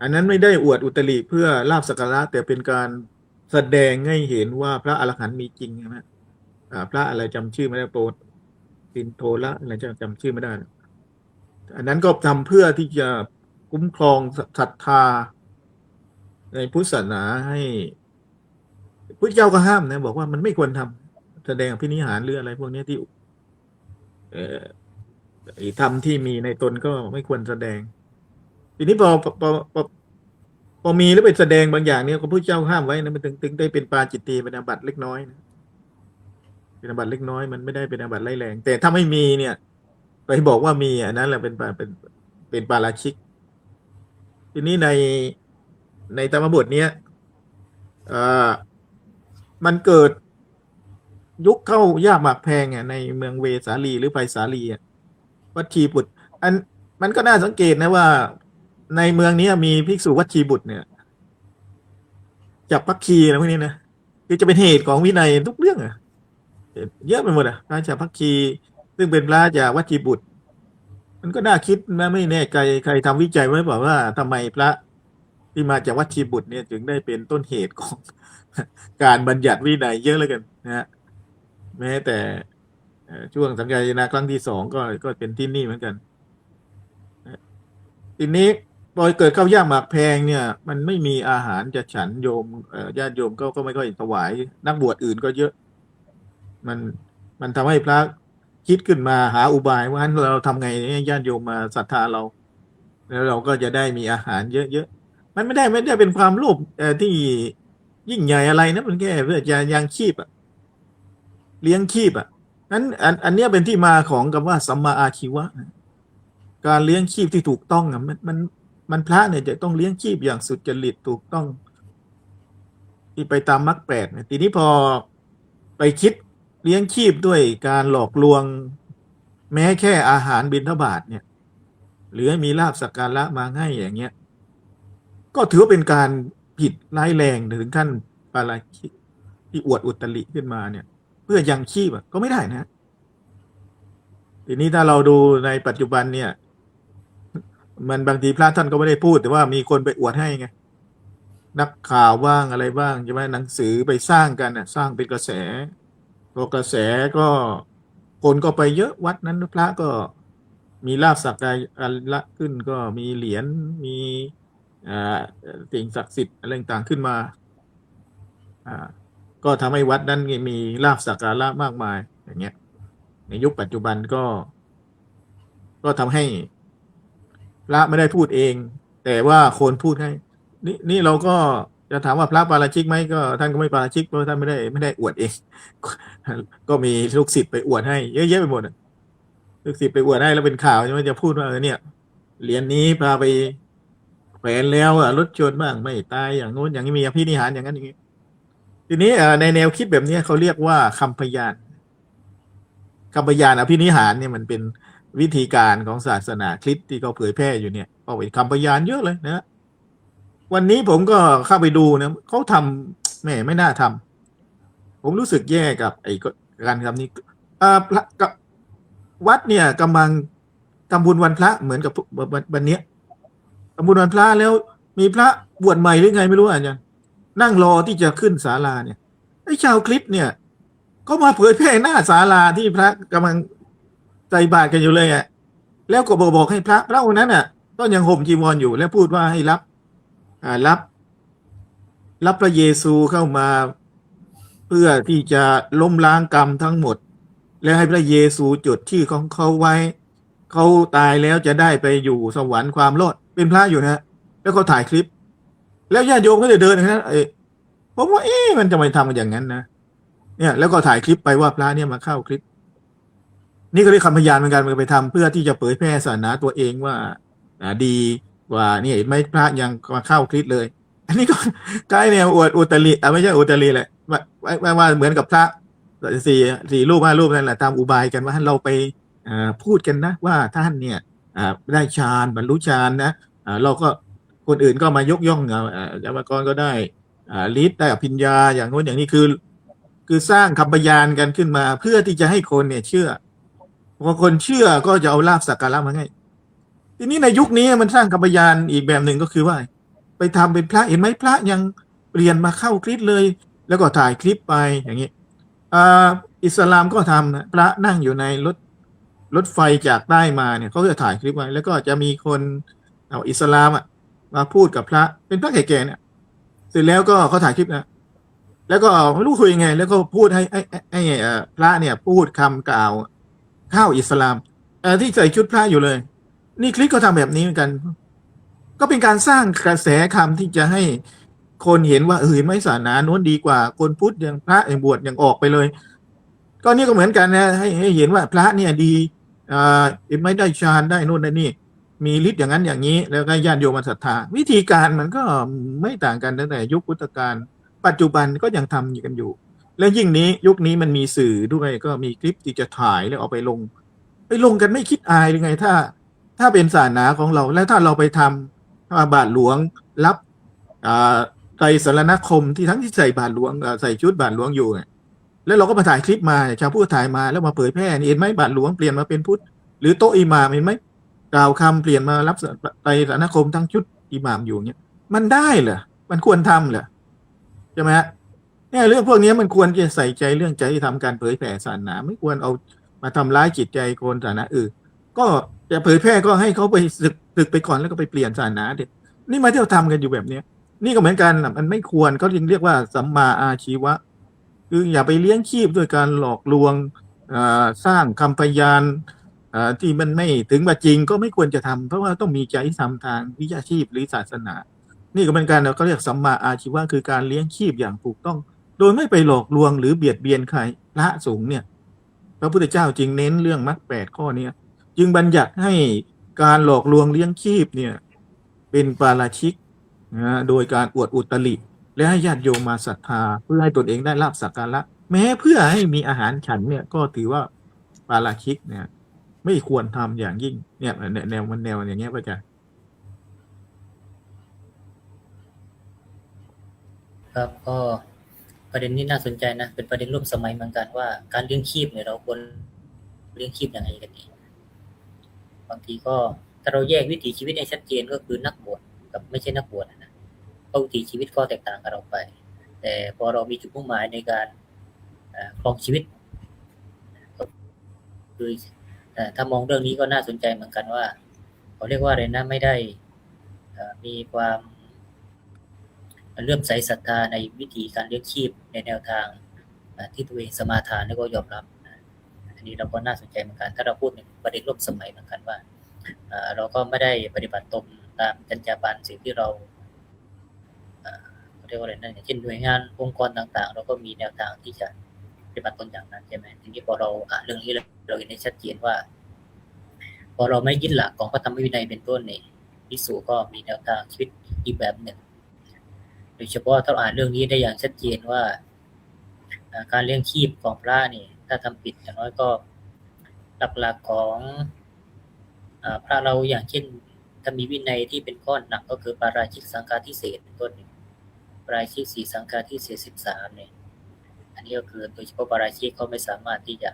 อันนั้นไม่ได้อวดอุตริเพื่อลาภสักการะแต่เป็นการแสดงให้เห็นว่าพระอรหันต์มีจริงนะพระอะไรจำชื่อไม่ได้โปรดปินโทละอะไรจำชื่อไม่ได้อันนั้นก็ทำเพื่อที่จะคุ้มครองศรัทธาในพุทธศาสนาให้พระเจ้าก็ห้ามนะบอกว่ามันไม่ควรทำแสดงอภินิหารหรืออะไรพวกนี้ที่ธรรมที่มีในตนก็ไม่ควรแสดงทีนี้พอมีแล้วไปแสดงบางอย่างเนี่ยพระพุทธเจ้าห้ามไว้นะมันถึงได้เป็นปาจิตตีเป็นอาบัติเล็กน้อยนะเป็นอาบัติเล็กน้อยมันไม่ได้เป็นอาบัติร้ายแรงแต่ถ้าไม่มีเนี่ยไปบอกว่ามีอันนั้นแหละเป็นปาราชิกทีนี้ในธรรมบทเนี้ยมันเกิดยุคเข้ายากหมากแพงในเมืองเวสาลีหรือไผ่สาลีวัดชีบุตรมันก็น่าสังเกตนะว่าในเมืองนี้มีภิกษุวัดชีบุตรเนี่ยจับพักคีอะไรพวกนี้นะคือจะเป็นเหตุของวินัยทุกเรื่องเยอะไปหมดพระจับพักคีซึ่งเป็นพระจากวัดชีบุตรมันก็น่าคิดนะไม่แน่ใครทำวิจัยไว้บอกว่าทำไมพระที่มาจากวัดชีบุตรเนี่ยถึงได้เป็นต้นเหตุของการบัญญัติวินัยเยอะเลยกันนะฮะแม้แต่ช่วงสังฆายนาครั้งที่2ก็เป็นที่นี่เหมือนกันทีนี้พอเกิดข้าวยากหมากแพงเนี่ยมันไม่มีอาหารจะฉันโยมญาติโยมก็ไม่ค่อยถวายนักบวชอื่นก็เยอะมันทำให้พระคิดขึ้นมาหาอุบายว่าเราทำไงให้ญาติโยมมาศรัทธาเราแล้วเราก็จะได้มีอาหารเยอะ มันไม่ได้เป็นความโลภที่ยิ่งใหญ่อะไรนะมันแค่เพื่อจะยังชีพเลี้ยงชีพนั้นอันเนี้ยเป็นที่มาของคำว่าสัมมาอาชีวะการเลี้ยงชีพที่ถูกต้องมันพระเนี่ยจะต้องเลี้ยงชีพอย่างสุจริตถูกต้องที่ไปตามมรรคแปดทีนี้พอไปคิดเลี้ยงชีพด้วยการหลอกลวงแม้แค่อาหารบิณฑบาตเนี่ยหรือให้มีลาภสักการะมาให้อย่างเงี้ยก็ถือว่าเป็นการผิดร้ายแรงถึงขั้นปาราชิกที่อวดอุตริขึ้นมาเนี่ยเพื่อยังชีพก็ไม่ได้นะทีนี้ถ้าเราดูในปัจจุบันเนี่ยมันบางทีพระท่านก็ไม่ได้พูดแต่ว่ามีคนไปอวดให้ไงนักข่าวบ้างอะไรบ้างใช่ไหมหนังสือไปสร้างกันสร้างเป็นกระแสพอกระแสก็คนก็ไปเยอะวัดนั้นพระก็มีลาภสักการะขึ้นก็มีเหรียญมีสิ่งศักดิ์สิทธิ์อะไรต่างๆขึ้นมาก็ทำให้วัดนั้นมีลาภสักการะมากมายอย่างเงี้ยในยุคปัจจุบันก็ทำให้พระไม่ได้พูดเองแต่ว่าคนพูดให้นี่เราก็จะถามว่าพระปาราชิกไหมก็ท่านก็ไม่ปาราชิกเพราะท่านไม่ได้อวดเองก็มีลูกศิษย์ไปอวดให้เยอะแยะไปหมดลูกศิษย์ไปอวดให้แล้วเป็นข่าวใช่ไหมจะพูดว่าเนี่ยเหรียญนี้พาไปแขวนแล้วรถชนบ้างไม่ตายอย่างโน้นอย่างนี้มีอภินิหารอย่างนั้นอย่างนี้ทีนี้ในแนวคิดแบบนี้เขาเรียกว่าคำพยานอภินิหารเนี่ยมันเป็นวิธีการของศาสนาคริสต์ที่เขาเผยแพร่อยู่เนี่ยเอาไปคำพยานเยอะเลยนะวันนี้ผมก็เข้าไปดูนะเขาทำไม่น่าทำผมรู้สึกแย่กับไอ้การทำนี้พระกับวัดเนี่ยกำลังทำบุญวันพระเหมือนกับวันนี้ทำบุญวันพระแล้วมีพระบวชใหม่หรือไงไม่รู้อาจารย์นั่งรอที่จะขึ้นศาลาเนี่ยไอ้ชาวคริสต์เนี่ยก็มาเผยแพร่หน้าศาลาที่พระกำลังใส่บาตรกันอยู่เลยแล้วก็บอกให้พระองค์นั้นก็ยังห่มจีวรอยู่แล้วพูดว่าให้รับพระเยซูเข้ามาเพื่อที่จะล้มล้างกรรมทั้งหมดและให้พระเยซูจดชื่อของเขาไว้เขาตายแล้วจะได้ไปอยู่สวรรค์ความรอดเป็นพระอยู่นะแล้วเขาถ่ายคลิปแล้วญาติโยมก็จะเดินนะผมว่ามันจะไม่ทำกันอย่างนั้นนะเนี่ยแล้วก็ถ่ายคลิปไปว่าพระเนี่ยมาเข้าคลิปนี่ก็เรียกคำพยานเหมือนกันมันไปทำเพื่อที่จะเผยแพร่ศาสนาตัวเองว่าดีกว่านี่ไม่พระยังมาเข้าคลิปเลยอันนี้ก็ใกล้แนวอวดอุตริไม่ใช่อุตริแหละว่าเหมือนกับพระสี่รูป5 รูปนั่นแหละตามอุบายกันว่าเราไปพูดกันนะว่าท่านเนี่ยได้ฌานบรรลุฌานนะเราก็คนอื่นก็มายกย่องยามกรก็ได้ฤทธิ์ได้อภิญญาอย่างโน้นอย่างนี้คือสร้างคำพยานกันขึ้นมาเพื่อที่จะให้คนเนี่ยเชื่อพอคนเชื่อก็จะเอาลาภสักการะมาให้ทีนี้ในยุคนี้มันสร้างคำพยานอีกแบบหนึ่งก็คือว่าไปทำเป็นพระเห็นไหมพระยังเปลี่ยนมาเข้าคริสต์เลยแล้วก็ถ่ายคลิปไปอย่างนี้อิสลามก็ทำนะพระนั่งอยู่ในรถไฟจากใต้มาเนี่ยเขาจะถ่ายคลิปไว้แล้วก็จะมีคนเอาอิสลามมาพูดกับพระเป็นพระแก่ๆเนี่ยเสร็จแล้วก็เขาถ่ายคลิปนะแล้วก็ไม่รู้คุยยังไงแล้วก็พูดให้พระเนี่ยพูดคำกล่าวเข้าอิสลามที่ใส่ชุดพระอยู่เลยนี่คลิปก็ทำแบบนี้เหมือนกันก็เป็นการสร้างกระแสคำที่จะให้คนเห็นว่าไม่ศาสนาโน้นดีกว่าคนพุทธอย่างพระอย่างบวชอย่างออกไปเลยก็นี่ก็เหมือนกันนะให้เห็นว่าพระเนี่ยดีไม่ได้ฌานได้โน่นได้นี่มีฤทธิ์อย่างนั้นอย่างนี้แล้วก็ญาติโยมศรัทธาวิธีการมันก็ไม่ต่างกันตั้งแต่ยุคพุทธกาลปัจจุบันก็ยังทำกันอยู่แล้วยิ่งนี้ยุคนี้มันมีสื่อด้วยก็มีคลิปที่จะถ่ายแล้วเอาไปลงกันไม่คิดอายหรือไงถ้าเป็นศาสนาของเราแล้วถ้าเราไปทำบาทหลวงรับไตรสรณคมที่ทั้งที่ใส่บาทหลวงใส่ชุดบาทหลวงอยู่แล้วเราก็มาถ่ายคลิปมาชาวพุทธถ่ายมาแล้วมาเผยแพร่เห็นไหมบาทหลวงเปลี่ยนมาเป็นพุทธหรือโต๊ะอิหม่ามเห็นไหมกล่าวคำเปลี่ยนมารับไตรสรณคมทั้งชุดอิหม่ามอยู่เนี่ยมันได้เหรอมันควรทำเหรอใช่ไหมเนี่ยเรื่องพวกนี้มันควรจะใส่ใจเรื่องใจที่ทำการเผยแผ่ศาสนาไม่ควรเอามาทำร้ายจิตใจคนศาสนาก็จะเผยแพร่ก็ให้เขาไปศึกไปก่อนแล้วก็ไปเปลี่ยนศาสนาเด็กนี่มาเที่ยวทำกันอยู่แบบนี้นี่ก็เหมือนกันมันไม่ควรเขาจึงเรียกว่าสัมมาอาชีวะคืออย่าไปเลี้ยงชีพด้วยการหลอกลวงสร้างคำพยานที่มันไม่ถึงมาจริงก็ไม่ควรจะทำเพราะว่าต้องมีใจทำทางวิชาชีพหรือศาสนา นี่ก็เป็นการเขาเรียกสัมมาอาชีวะคือการเลี้ยงชีพอย่างถูกต้อง โดยไม่ไปหลอกลวงหรือเบียดเบียนใครพระสงฆ์เนี่ยพระพุทธเจ้าจึงเน้นเรื่องมรรค8 ข้อนี้จึงบัญญัติให้การหลอกลวงเลี้ยงชีพเนี่ยเป็นปาราชิกนะโดยการอวดอุตริและให้ญาติโยมมาศรัทธาเพื่อให้ตนเองได้ลาภสักการะแม้เพื่อให้มีอาหารฉันเนี่ยก็ถือว่าปาราชิกเนี่ยไม่ควรทำอย่างยิ่งเนี่ยแนวอย่างเงี้ยพระอาจารย์ ครับก็ประเด็นนี้น่าสนใจนะเป็นประเด็นร่วมสมัยเหมือนกันว่าการเลี้ยงชีพเนี่ยเราควรเลี้ยงชีพยังไงกันดีบางทีก็ถ้าเราแยกวิถีชีวิตให้ชัดเจนก็คือนักบวชกับไม่ใช่นักบวชนะเพราะวิถีชีวิตก็แตกต่างกันเราไป แต่พอเรามีจุดมุ่งหมายในการครองชีวิตก็คือถ้ามองเรื่องนี้ก็น่าสนใจเหมือนกันว่าเขาเรียกว่าอะไรนะไม่ได้มีความเลื่อมใสศรัทธาในวิธีการเลี้ยงชีพในแนวทางที่ตัวเองสมาทานแล้วก็ยอมรับอันนี้เราก็น่าสนใจเหมือนกันถ้าเราพูดในประเด็นร่วมสมัยเหมือนกันว่าเราก็ไม่ได้ปฏิบัติตนตามจรรยาบรรณสิ่งที่เราเรียกว่าอะไรนั่นอย่างเช่นหน่วยงานองค์กรต่างๆเราก็มีแนวทางที่จะปฏิบัติตนอย่างนั้นใช่ไหมทีนี้พอเราอ่านเรื่องนี้เราเห็นได้ชัดเจนว่าพอเราไม่ยึดหลักของพระธรรมวินัยเป็นต้นนี่ภิกษุก็มีแนวทางชีวิตอีกแบบหนึ่งโดยเฉพาะถ้าอ่านเรื่องนี้ได้อย่างชัดเจนว่าการเลี้ยงชีพของพระนี่ถ้าทำผิดอย่างน้อยก็หลักๆของพระเราอย่างเช่นถ้ามีวินัยที่เป็นข้อหนักก็คือปาราชิกสังฆาทิเศษเป็นต้นปาราชิก4สังฆาทิเศษ13เนี่ยอันนี้ก็คือโดยเฉพาะปาราชิกเขาไม่สามารถที่จะ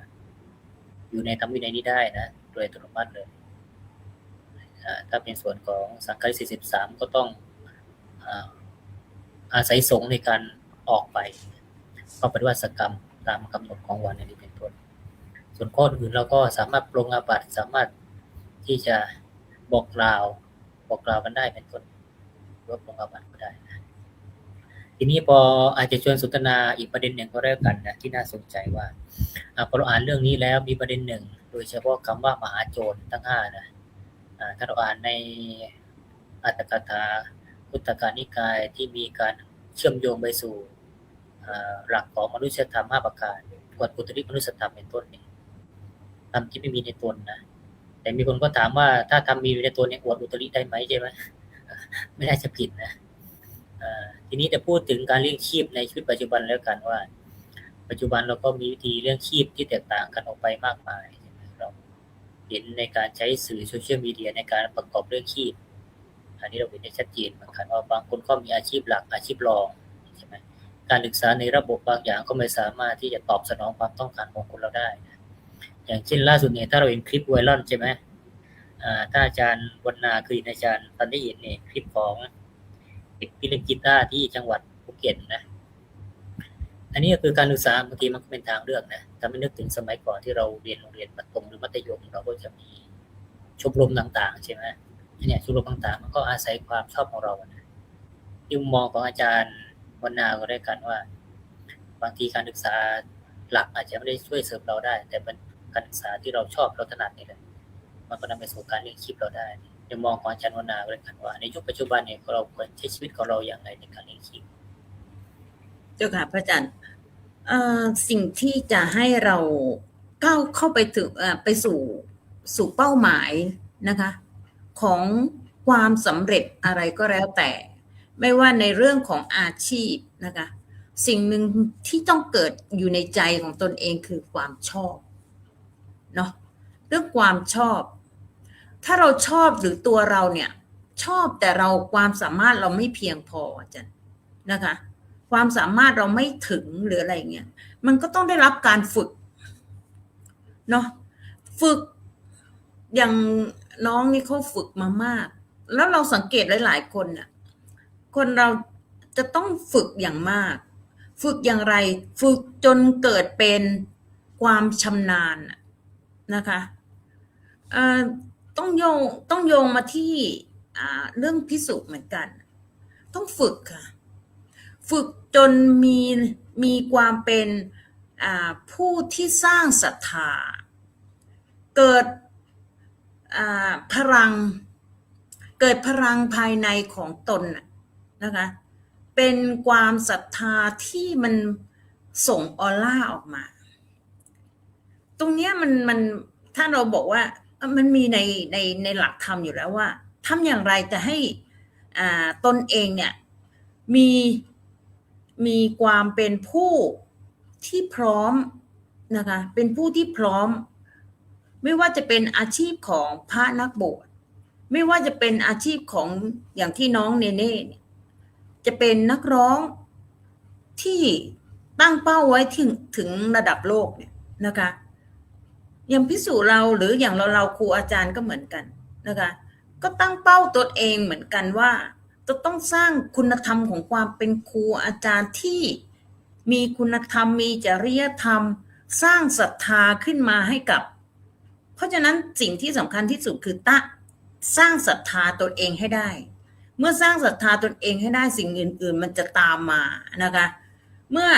อยู่ในธรรมวินัยนี้ได้นะโดยอัตโนมัติเลยถ้าเป็นส่วนของสังฆาทิเศษ13ก็ต้องอาศัยสงฆ์ในการออกไปก็ปฏิบัติกรรมตามกำหนดของวันนี้เป็นต้นส่วนข้ออื่นเราก็สามารถปรงอาบัติสามารถที่จะบอกกล่าวกันได้เป็นต้นหรือว่าปรงอาบัติก็ได้นะทีนี้พออาจจะชวนสนทนาอีกประเด็นหนึ่งก็แล้วกันนะที่น่าสนใจว่าพอเราอ่านเรื่องนี้แล้วมีประเด็นหนึ่งโดยเฉพาะคำว่ามหาโจรทั้ง5นะถ้าเราอ่านในอัตถกถาพุทธกานิกายที่มีการเชื่อมโยงไปสู่หลักของมนุษยธรรม5 ประการกฎอุตริมนุษยธรรมเป็นต้นนี่ทำที่ไม่มีในตนนะแต่มีคนก็ถามว่าถ้าทำมีในตนเนี่ยอวดอุตริได้ไหมใช่ไหมไม่ได้จะผิดนะทีนี้จะพูดถึงการเลี้ยงชีพในชีวิตปัจจุบันแล้วกันว่าปัจจุบันเราก็มีวิธีเลี้ยงชีพที่แตกต่างกันออกไปมากมายเราเห็นในการใช้สื่อโซเชียลมีเดียในการประกอบเลี้ยงชีพอันนี้เราเห็นได้ชัดเจนเหมือนกันว่าบางคนก็มีอาชีพหลักอาชีพรองใช่ไหมการศึกษาในระบบบางอย่างก็ไม่สามารถที่จะตอบสนองความต้องการของคนเราได้นะอย่างเช่นล่าสุดเนี่ยถ้าเราเห็นคลิปไวรัลใช่ไหมถ้าอาจารย์วรรณาคืออาจารย์ตอนได้เห็นเนี่ยคลิปของเด็กที่เล่นกีตาร์ที่จังหวัดภูเก็ตนะอันนี้ก็คือการศึกษาบางทีมันก็เป็นทางเลือกนะถ้าไม่นึกถึงสมัยก่อนที่เราเรียนโรงเรียนประถมหรือมัธยมเราก็จะมีชมรมต่างๆใช่ไหมเนี่ยชมรมต่างๆมันก็อาศัยความชอบของเรานะที่มุมมองของอาจารย์วรรณาก็ได้กันว่าบางทีการศึกษาหลักอาจจะไม่ได้ช่วยเสริมเราได้แต่เป็นการศึกษาที่เราชอบเราถนัดนี่แหละมันก็นำไปสู่การเลี้ยงชีพเราได้ในมุมมองของอาจารย์วรรณาก็ได้กันว่าในยุคปัจจุบันเนี่ยเราควรใช้ชีวิตของเราอย่างไรในการเลี้ยงชีพเจ้าค่ะพระอาจารย์สิ่งที่จะให้เราก้าวเข้าไปถึงไปสู่เป้าหมายนะคะของความสำเร็จอะไรก็แล้วแต่ไม่ว่าในเรื่องของอาชีพนะคะสิ่งหนึ่งที่ต้องเกิดอยู่ในใจของตนเองคือความชอบเนาะเรื่องความชอบถ้าเราชอบหรือตัวเราเนี่ยชอบแต่เราความสามารถเราไม่เพียงพออาจารย์นะคะความสามารถเราไม่ถึงหรืออะไรเงี้ยมันก็ต้องได้รับการฝึกเนาะฝึกอย่างน้องนี่เขาฝึกมามากแล้วเราสังเกตหลายๆคนน่ะคนเราจะต้องฝึกอย่างมากฝึกอย่างไรฝึกจนเกิดเป็นความชำนาญนะคะต้องโยงมาที่เรื่องภิกษุเหมือนกันต้องฝึกค่ะฝึกจนมีความเป็นผู้ที่สร้างศรัทธาเกิดพลังภายในของตน นะคะเป็นความศรัทธาที่มันส่งออร่าออกมาตรงเนี้ยมันถ้าเราบอกว่ามันมีในหลักธรรมอยู่แล้วว่าทำอย่างไรจะให้ตนเองเนี่ยมีความเป็นผู้ที่พร้อมนะคะเป็นผู้ที่พร้อมไม่ว่าจะเป็นอาชีพของพระนักบวชไม่ว่าจะเป็นอาชีพของอย่างที่น้องเนเน่จะเป็นนักร้องที่ตั้งเป้าไว้ถึงระดับโลกเนี่ยนะคะอย่างพิสูจน์เราหรืออย่างเราครูอาจารย์ก็เหมือนกันนะคะก็ตั้งเป้าตัวเองเหมือนกันว่าจะต้องสร้างคุณธรรมของความเป็นครูอาจารย์ที่มีคุณธรรมมีจริยธรรมสร้างศรัทธาขึ้นมาให้กับเพราะฉะนั้นสิ่งที่สำคัญที่สุดคือสร้างศรัทธาตนเองให้ได้เมื่อสร้างศรัทธาตนเองให้ได้สิ่งอื่นๆมันจะตามมานะคะเมื่อ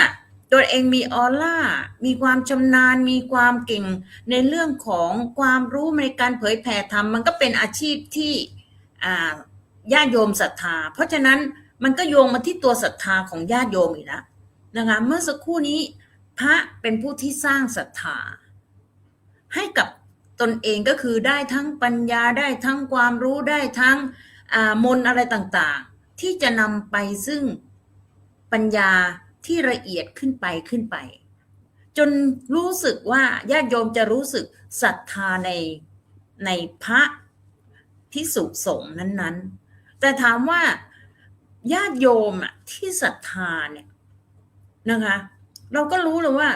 ตัวเองมีออร่ามีความชำนาญมีความเก่งในเรื่องของความรู้ในการเผยแผ่ธรรมมันก็เป็นอาชีพที่ญาติโยมศรัทธาเพราะฉะนั้นมันก็โยงมาที่ตัวศรัทธาของญาติโยมอีกแล้วนะคะเมื่อสักครู่นี้พระเป็นผู้ที่สร้างศรัทธาให้กับตนเองก็คือได้ทั้งปัญญาได้ทั้งความรู้ได้ทั้งมนต์อะไรต่างๆที่จะนำไปซึ่งปัญญาที่ละเอียดขึ้นไปจนรู้สึกว่าญาติโยมจะรู้สึกศรัทธาในพระภิกษุสงฆ์นั้นๆแต่ถามว่าญาติโยมที่ศรัทธาเนี่ยนะคะเราก็รู้เลยว่า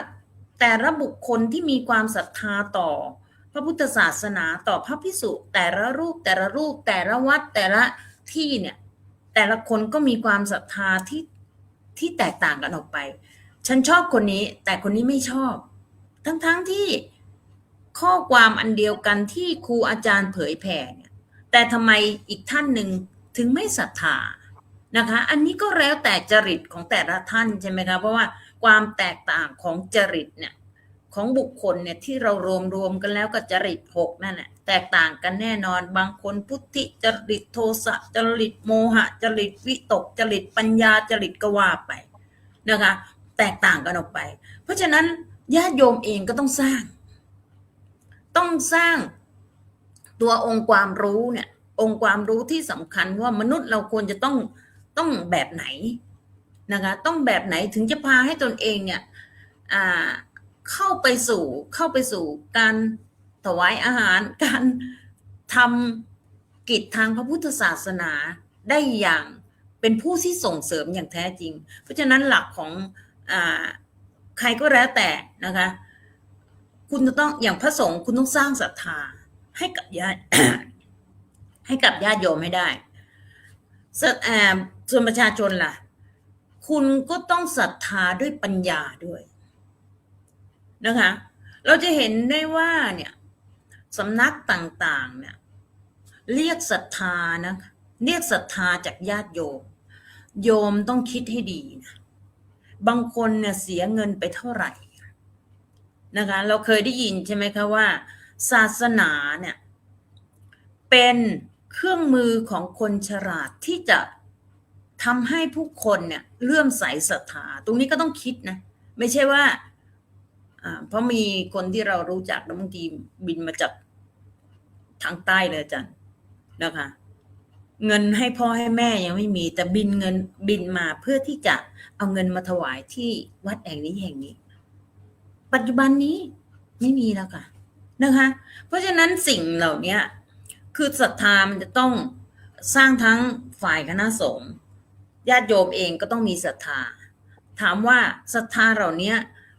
แต่ละบุคคลที่มีความศรัทธาต่อพระพุทธศาสนาต่อพระภิกษุแต่ละรูปแต่ละวัดแต่ละที่เนี่ยแต่ละคนก็มีความศรัทธาที่แตกต่างกันออกไปฉันชอบคนนี้แต่คนนี้ไม่ชอบทั้งที่ข้อความอันเดียวกันที่ครูอาจารย์เผยแผ่เนี่ยแต่ทำไมอีกท่านหนึ่งถึงไม่ศรัทธานะคะอันนี้ก็แล้วแต่จริตของแต่ละท่านใช่ไหมคะเพราะว่าความแตกต่างของจริตเนี่ยของบุคคลเนี่ยที่เรารวมกันแล้วก็จริต6นั่นแหละแตกต่างกันแน่นอนบางคนพุทธิจริตโทสะจริตโมหะจริตวิตกจริตปัญญาจริตก็ว่าไปนะคะแตกต่างกันออกไปเพราะฉะนั้นญาติโยมเองก็ต้องสร้างตัวองค์ความรู้เนี่ยองค์ความรู้ที่สำคัญว่ามนุษย์เราควรจะต้องแบบไหนนะคะต้องแบบไหนถึงจะพาให้ตนเองเนี่ยเข้าไปสู่การถวายอาหารการทำกิจทางพระพุทธศาสนาได้อย่างเป็นผู้ที่ส่งเสริมอย่างแท้จริงเพราะฉะนั้นหลักของใครก็แล้วแต่นะคะคุณจะต้องอย่างพระสงฆ์คุณต้องสร้างศรัทธาให้กับญาติ ให้กับญาติโยมให้ได้ส่วนประชาชนล่ะคุณก็ต้องศรัทธาด้วยปัญญาด้วยนะคะเราจะเห็นได้ว่าเนี่ยสำนักต่างๆเนี่ยเรียกศรัทธานะเรียกศรัทธาจากญาติโยมต้องคิดให้ดีนะบางคนเนี่ยเสียเงินไปเท่าไหร่นะคะเราเคยได้ยินใช่ไหมคะว่าศาสนาเนี่ยเป็นเครื่องมือของคนฉลาดที่จะทำให้ผู้คนเนี่ยเลื่อมใสศรัทธาตรงนี้ก็ต้องคิดนะไม่ใช่ว่าเพราะมีคนที่เรารู้จักบางทีบินมาจากทางใต้เลยอาจารย์นะคะเงินให้พ่อให้แม่ยังไม่มีแต่บินมาเพื่อที่จะเอาเงินมาถวายที่วัดแห่งนี้ปัจจุบันนี้ไม่มีแล้วค่ะนะคะเพราะฉะนั้นสิ่งเหล่านี้คือศรัทธามันจะต้องสร้างทั้งฝ่ายคณะสงฆ์ญาติโยมเองก็ต้องมีศรัทธาถามว่าศรัทธาเหล่านี้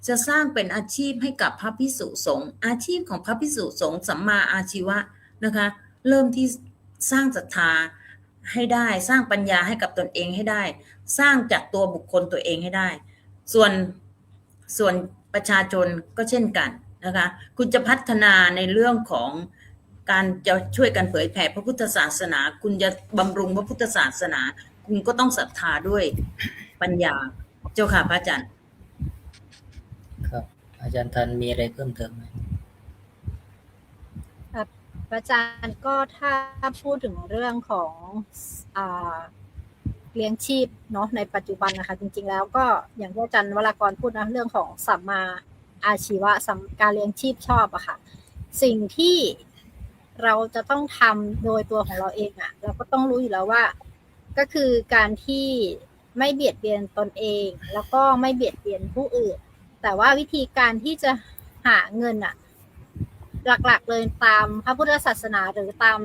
จะสร้างเป็นอาชีพให้กับพระภิกษุสงฆ์อาชีพของพระภิกษุสงฆ์สัมมาอาชีวะนะคะเริ่มที่สร้างศรัทธาให้ได้สร้างปัญญาให้กับตนเองให้ได้สร้างจากตัวบุคคลตัวเองให้ได้ส่วนประชาชนก็เช่นกันนะคะคุณจะพัฒนาในเรื่องของการจะช่วยกันเผยแผ่พระพุทธศาสนาคุณจะบำรุงพระพุทธศาสนาคุณก็ต้องศรัทธาด้วยปัญญาเจ้าค่ะพระอาจารย์ครับอาจารย์ทันมีอะไรเพิ่มเติมไหมครับอาจารย์ก็ถ้าพูดถึงเรื่องของ เลี้ยงชีพเนาะในปัจจุบันนะคะจริงๆแล้วก็อย่างที่อาจารย์วรากรพูดนะเรื่องของสัมมาอาชีวะการเลี้ยงชีพชอบอะค่ะสิ่งที่เราจะต้องทำโดยตัวของเราเองอะเราก็ต้องรู้อยู่แล้วว่าก็คือการที่ไม่เบียดเบียนตนเองแล้วก็ไม่เบียดเบียนผู้อื่นแต่ว่าวิธีการที่จะหาเงินอะหลักๆเลยตามพระพุทธศาสนาหรือตาม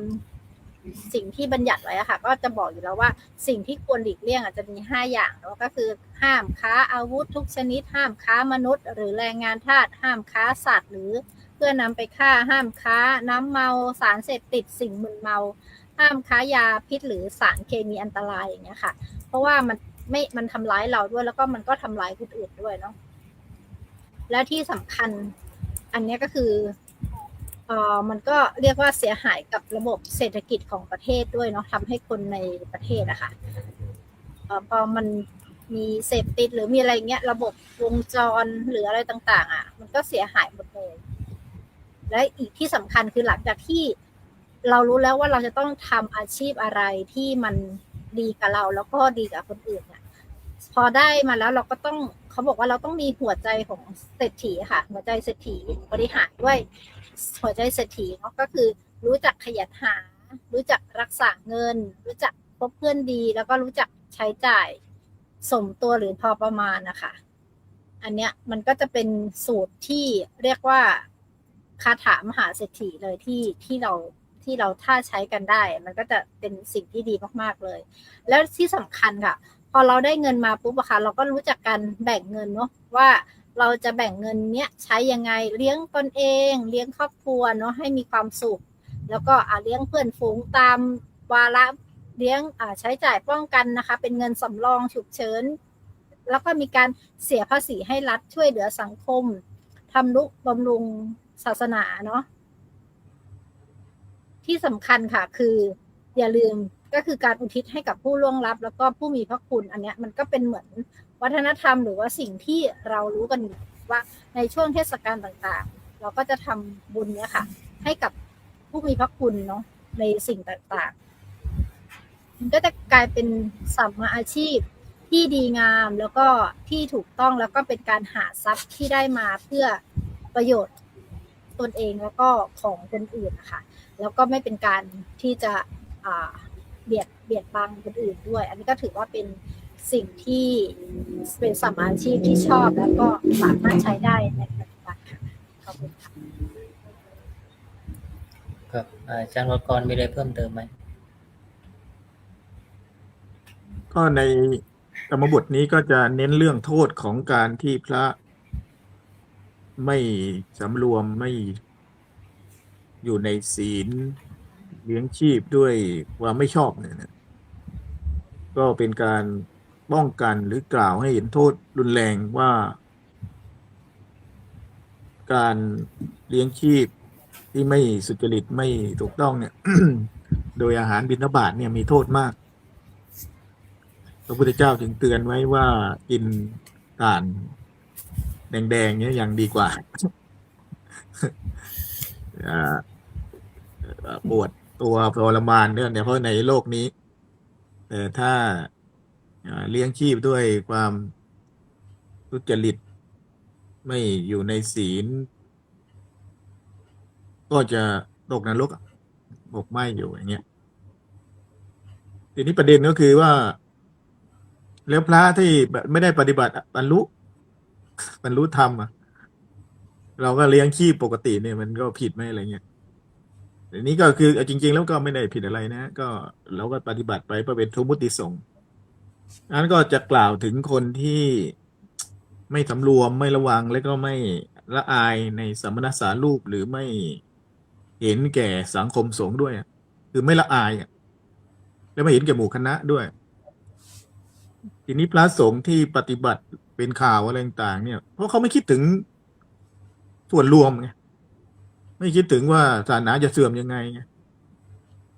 สิ่งที่บัญญัติไว้อะค่ะก็จะบอกอยู่แล้วว่าสิ่งที่ควรหลีกเลี่ยงอาจจะมี5อย่างเนาะก็คือห้ามค้าอาวุธทุกชนิดห้ามค้ามนุษย์หรือแรงงานทาสห้ามค้าสัตว์หรือเพื่อนำไปฆ่าห้ามค้าน้ำเมาสารเสพติดสิ่งมึนเมาห้ามค้ายาพิษหรือสารเคมีอันตรายอย่างเงี้ยค่ะเพราะว่ามันทำร้ายเราด้วยแล้วก็มันก็ทำร้ายคนอื่นด้วยเนาะและที่สำคัญอันนี้ก็คือมันก็เรียกว่าเสียหายกับระบบเศรษฐกิจของประเทศด้วยเนาะทำให้คนในประเทศอะค่ะพอมันมีเสพติดหรือมีอะไรเงี้ยระบบวงจรหรืออะไรต่างๆอะมันก็เสียหายหมดเลยและอีกที่สำคัญคือหลังจากที่เรารู้แล้วว่าเราจะต้องทำอาชีพอะไรที่มันดีกับเราแล้วก็ดีกับคนอื่นเนี่ยพอได้มาแล้วเราก็ต้องเขาบอกว่าเราต้องมีหัวใจของเศรษฐีค่ะหัวใจเศรษฐีบริหารด้วยหัวใจเศรษฐีเนาะก็คือรู้จักขยันหารู้จักรักษาเงินรู้จักคบเพื่อนดีแล้วก็รู้จักใช้จ่ายสมตัวหรือพอประมาณนะคะอันเนี้ยมันก็จะเป็นสูตรที่เรียกว่าคาถามหาเศรษฐีเลยที่เราถ้าใช้กันได้มันก็จะเป็นสิ่งที่ดีมากๆเลยแล้วที่สำคัญค่ะพอเราได้เงินมาปุ๊บอะค่ะเราก็รู้จักการแบ่งเงินเนาะว่าเราจะแบ่งเงินเนี้ยใช้ยังไงเลี้ยงตนเองเลี้ยงครอบครัวเนาะให้มีความสุขแล้วก็เลี้ยงเพื่อนฝูงตามวาระเลี้ยงใช้จ่ายป้องกันนะคะเป็นเงินสำรองฉุกเฉินแล้วก็มีการเสียภาษีให้รัฐช่วยเหลือสังคมทำนุบำรุงศาสนาเนาะที่สำคัญค่ะคืออย่าลืมก็คือการอุทิศให้กับผู้ล่วงลับแล้วก็ผู้มีพระคุณอันเนี้ยมันก็เป็นเหมือนวัฒนธรรมหรือว่าสิ่งที่เรารู้กันว่าในช่วงเทศกาลต่างๆเราก็จะทำบุญเนี้ยค่ะให้กับผู้มีพระคุณเนาะในสิ่งต่างๆมันก็จะกลายเป็นสัมมาอาชีพที่ดีงามแล้วก็ที่ถูกต้องแล้วก็เป็นการหาทรัพย์ที่ได้มาเพื่อประโยชน์ตนเองแล้วก็ของคนอื่นนะคะแล้วก็ไม่เป็นการที่จะเบียดบังคนอื่นด้วยอันนี้ก็ถือว่าเป็นสิ่งที่เป็นสัมมาอาชีพที่ชอบแล้วก็สามารถใช้ได้ในปัจจุบันค่ะขอบคุณค่ะครับอาจารย์วรกรมีอะไรเพิ่มเติมไหมก็ในธรรมบทนี้ก็จะเน้นเรื่องโทษของการที่พระไม่สำรวมไม่อยู่ในศีลเลี้ยงชีพด้วยความไม่ชอบเนี่ยนะก็เป็นการป้องกันหรือกล่าวให้เห็นโทษรุนแรงว่าการเลี้ยงชีพที่ไม่สุจริตไม่ถูกต้องเนี่ย โดยอาหารบิณฑบาตเนี่ยมีโทษมากพระพุทธเจ้าถึงเตือนไว้ว่ากินถ่านแดงๆเนี่ยยังดีกว่า ปวดตัวทรมานเนี่ยเพราะในโลกนี้แต่ถ้าเลี้ยงชีพด้วยความทุจริตไม่อยู่ในศีลก็จะตกนรกบกไหม้อยู่อย่างเงี้ยทีนี้ประเด็นก็คือว่าแล้วพระที่ไม่ได้ปฏิบัติบรรลุธรรมเราก็เลี้ยงชีพปกติเนี่ยมันก็ผิดไหมอะไรเงี้ยอันนี้ก็คือจริงๆแล้วก็ไม่ได้ผิดอะไรนะก็เราก็ปฏิบัติไปเพื่อเป็นสมมุติสงฆ์นั้นก็จะกล่าวถึงคนที่ไม่สำรวมไม่ระวังและก็ไม่ละอายในสมณสารูปหรือไม่เห็นแก่สังคมสงฆ์ด้วยคือไม่ละอายแล้วไม่เห็นแก่หมู่คณะด้วยทีนี้พระสงฆ์ที่ปฏิบัติเป็นข่าวอะไรต่างๆเนี่ยเพราะเขาไม่คิดถึงส่วนรวมไงไม่คิดถึงว่าศาสนาจะเสื่อมยังไงไง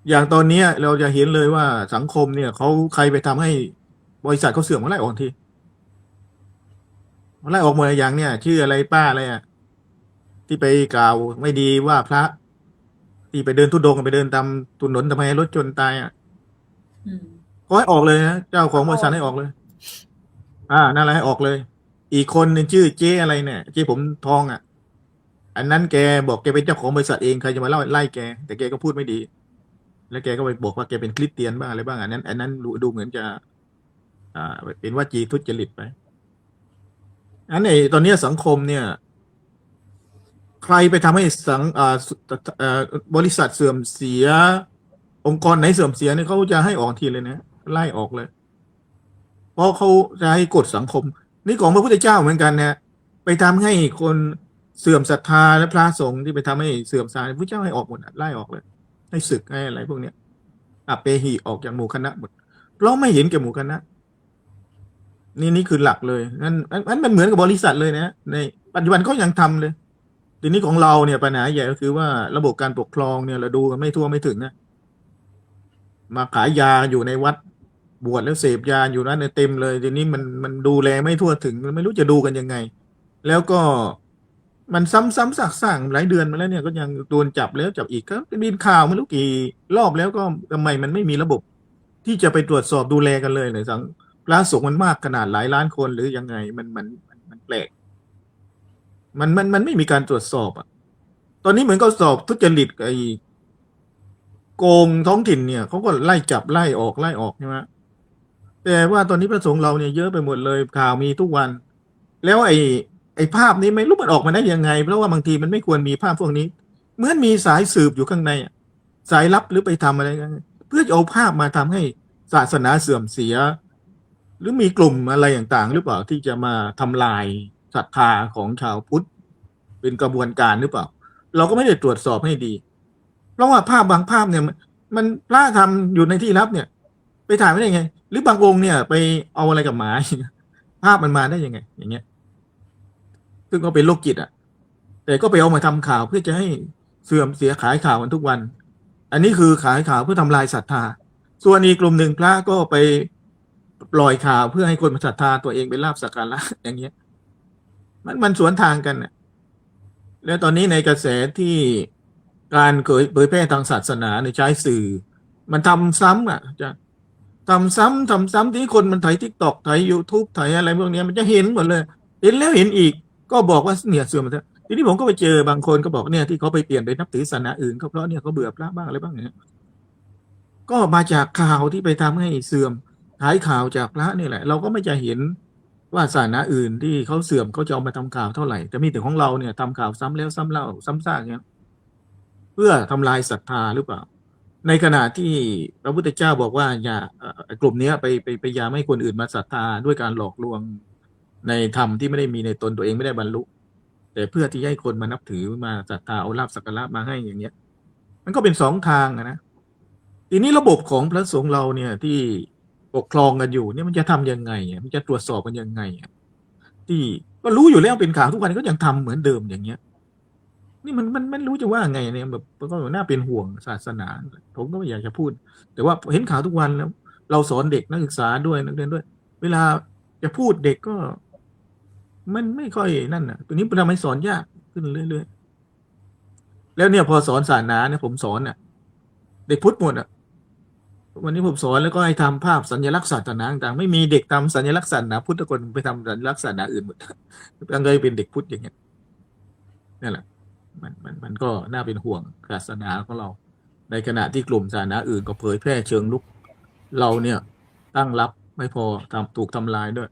อย่างตอนนี้เราจะเห็นเลยว่าสังคมเนี่ยเขาใครไปทำให้บริษัทเขาเสื่อมมาไล่ออกทีมาไล่ออกหมดอย่างเนี่ยชื่ออะไรป้าอะไรที่ไปกล่าวไม่ดีว่าพระที่ไปเดินธุดงค์ไปเดินตามถนนทำไมรถชนตาย ขอให้ออกเลยนะเจ้าของบริษัทให้ออกเลย นั่นแหละให้ออกเลย อีกคนหนึ่งชื่อเจ๊อะไรเนี่ยเจ๊ผมทองอ่ะ อันนั้นแกบอกแกเป็นเจ้าของบริษัทเองใครจะมาไล่แกแต่แกก็พูดไม่ดี แล้วแกก็ไปบอกว่าแกเป็นคริสเตียนบ้างอะไรบ้างอันนั้นดูเหมือนจะเป็นวจีทุจริตไปอันนี้ตอนนี้สังคมเนี่ย ใครไปทำให้บริษัทเสื่อมเสีย องค์กรไหนเสื่อมเสียเนี่ยเขาจะให้ออกทีเลยนะไล่ออกเลย เพราะเขาจะให้กฎสังคม นี่ของพระพุทธเจ้าเหมือนกันนะไปทำให้คนเสื่อมศรัทธาและพระสงฆ์ที่ไปทำให้เสื่อมศรัทธาพระเจ้าให้ออกหมดไล่ออกเลย ให้ศึกให้อะไรพวกเนี้ยเปหิออกจากหมู่คณะหมดเพราะไม่เห็นแก่หมู่คณะนี่คือหลักเลยนั้นมันเหมือนกับบริษัทเลยนะในปัจจุบันเขายังทำเลยทีนี้ของเราเนี่ยปัญหาใหญ่ก็คือว่าระบบการปกครองเนี่ยเราดูกันไม่ทั่วไม่ถึงนะมาขายยาอยู่ในวัดบวชแล้วเสพยาอยู่นั้นเต็มเลยทีนี้มันดูแลไม่ทั่วถึงไม่รู้จะดูกันยังไง แล้วก็มันซ้ำๆซากๆหลายเดือนมาแล้วเนี่ยก็ยังโดนจับแล้วจับอีกก็มีข่าวไม่รู้กี่รอบแล้วก็ทำไมมันไม่มีระบบ ที่จะไปตรวจสอบดูแลกันเลยในสังพระสงฆ์มันมากขนาดหลายล้านคนหรือยังไงมันแปลกมันไม่มีการตรวจสอบอ่ะตอนนี้เหมือนก็สอบทุจริตไอ้โกงท้องถิ่นเนี่ยเขาก็ไล่จับไล่ออกใช่ไหมแต่ว่าตอนนี้พระสงฆ์เราเนี่ยเยอะไปหมดเลยข่าวมีทุกวัน แล้วไอ้ภาพนี้ไม่รู้มันออกมาได้ยังไง เพราะว่าบางทีมันไม่ควรมีภาพพวกนี้เหมือนมีสายสืบอยู่ข้างในสายลับหรือไปทำอะไรกันเพื่อจะเอาภาพมาทำให้ศาสนาเสื่อมเสีย หรือมีกลุ่มอะไรต่างๆหรือเปล่าที่จะมาทำลายศรัทธาของชาวพุทธเป็นกระบวนการหรือเปล่า เราก็ไม่ได้ตรวจสอบให้ดี เพราะว่าภาพบางภาพเนี่ยมันพระทำอยู่ในที่ลับเนี่ย ไปถ่ายไม่ได้ไง หรือบางองค์เนี่ยไปเอาอะไรกับหมา ภาพมันมาได้ยังไง อย่างเงี้ย ซึ่งก็เป็นโรคจิตอ่ะ แต่ก็ไปเอามาทำข่าวเพื่อจะให้เสื่อมเสียขายข่าวกันทุกวัน อันนี้คือขายข่าวเพื่อทำลายศรัทธา ส่วนอีกกลุ่มหนึ่งพระก็ไปปล่อยข่าวเพื่อให้คนมาศรัทธาตัวเองเป็นลาภสักการะอย่างเงี้ย มันสวนทางกันน่ะ แล้วตอนนี้ในกระแสที่การเผยแพร่ทางศาสนาในใช้สื่อ มันทำซ้ำอ่ะจะทำซ้ำที่คนมันถ่ายทิกตอกถ่าย YouTube ถ่ายอะไรพวกนี้มันจะเห็นหมดเลย เห็นแล้วเห็นอีกก็บอกว่าเนี่ยเสื่อมแล้วทีนี้ผมก็ไปเจอบางคนก็บอกเนี่ยที่เขาไปเปลี่ยนไปนับถือศาสนาอื่นก็เพราะเนี่ยเขาเบื่อพระบ้างอะไรบ้างเนี่ยก็มาจากข่าวที่ไปทำให้เสื่อมขายข่าวจากพระนี่แหละ เราก็ไม่จะเห็นว่าศาสนาอื่นที่เขาเสื่อมเขาจะเอามาทำข่าวเท่าไหร่แต่มีแต่ของเราเนี่ยทำข่าวซ้ำแล้วซ้ำเล่าซ้ำซากเนี่ยเพื่อทำลายศรัทธาหรือเปล่า ในขณะที่พระพุทธเจ้าบอกว่าอย่ากลุ่มนี้ไปอย่าให้คนอื่นมาศรัทธาด้วยการหลอกลวงในธรรมที่ไม่ได้มีในตนตัวเองไม่ได้บรรลุแต่เพื่อที่ให้คนมานับถือมาศรัทธาเอาลาภสักการะมาให้อย่างเงี้ย มันก็เป็นสองทางนะทีนี้ระบบของพระสงฆ์เราเนี่ยที่ปกครองกันอยู่เนี่ยมันจะทำยังไงมันจะตรวจสอบกันยังไงที่ก็รู้อยู่แล้วเป็นข่าวทุกวันก็ยังทำเหมือนเดิมอย่างเงี้ย นี่มันรู้จะว่าไงเนี่ยแบบก็น่าเป็นห่วงศาสนาผมก็ไม่อยากจะพูด แต่ว่าเห็นข่าวทุกวันแล้ว เราสอนเด็กนักศึกษาด้วยนักเรียนด้วย เวลาจะพูดเด็กก็มันไม่ค่อยนั่นตัวนี้ทำให้สอนยากขึ้นเรื่อยๆแล้วเนี่ยพอสอนศาสนาเนี่ยผมสอนเด็กพุทธหมดวันนี้ผมสอนแล้วก็ให้ทำภาพสัญลักษณ์ศาสนาต่างๆไม่มีเด็กทำสัญลักษณ์ศาสนาพุทธคนไปทำสัญลักษณ์ศาสนาอื่นหมดตั้งใจเป็นเด็กพุทธอย่างเงี้ยนั่นแหละมันก็น่าเป็นห่วงศาสนาของเรา ในขณะที่กลุ่มศาสนาอื่นก็เผยแพร่เชิงลุกเราเนี่ยตั้งรับไม่พอถูกทำลายด้วย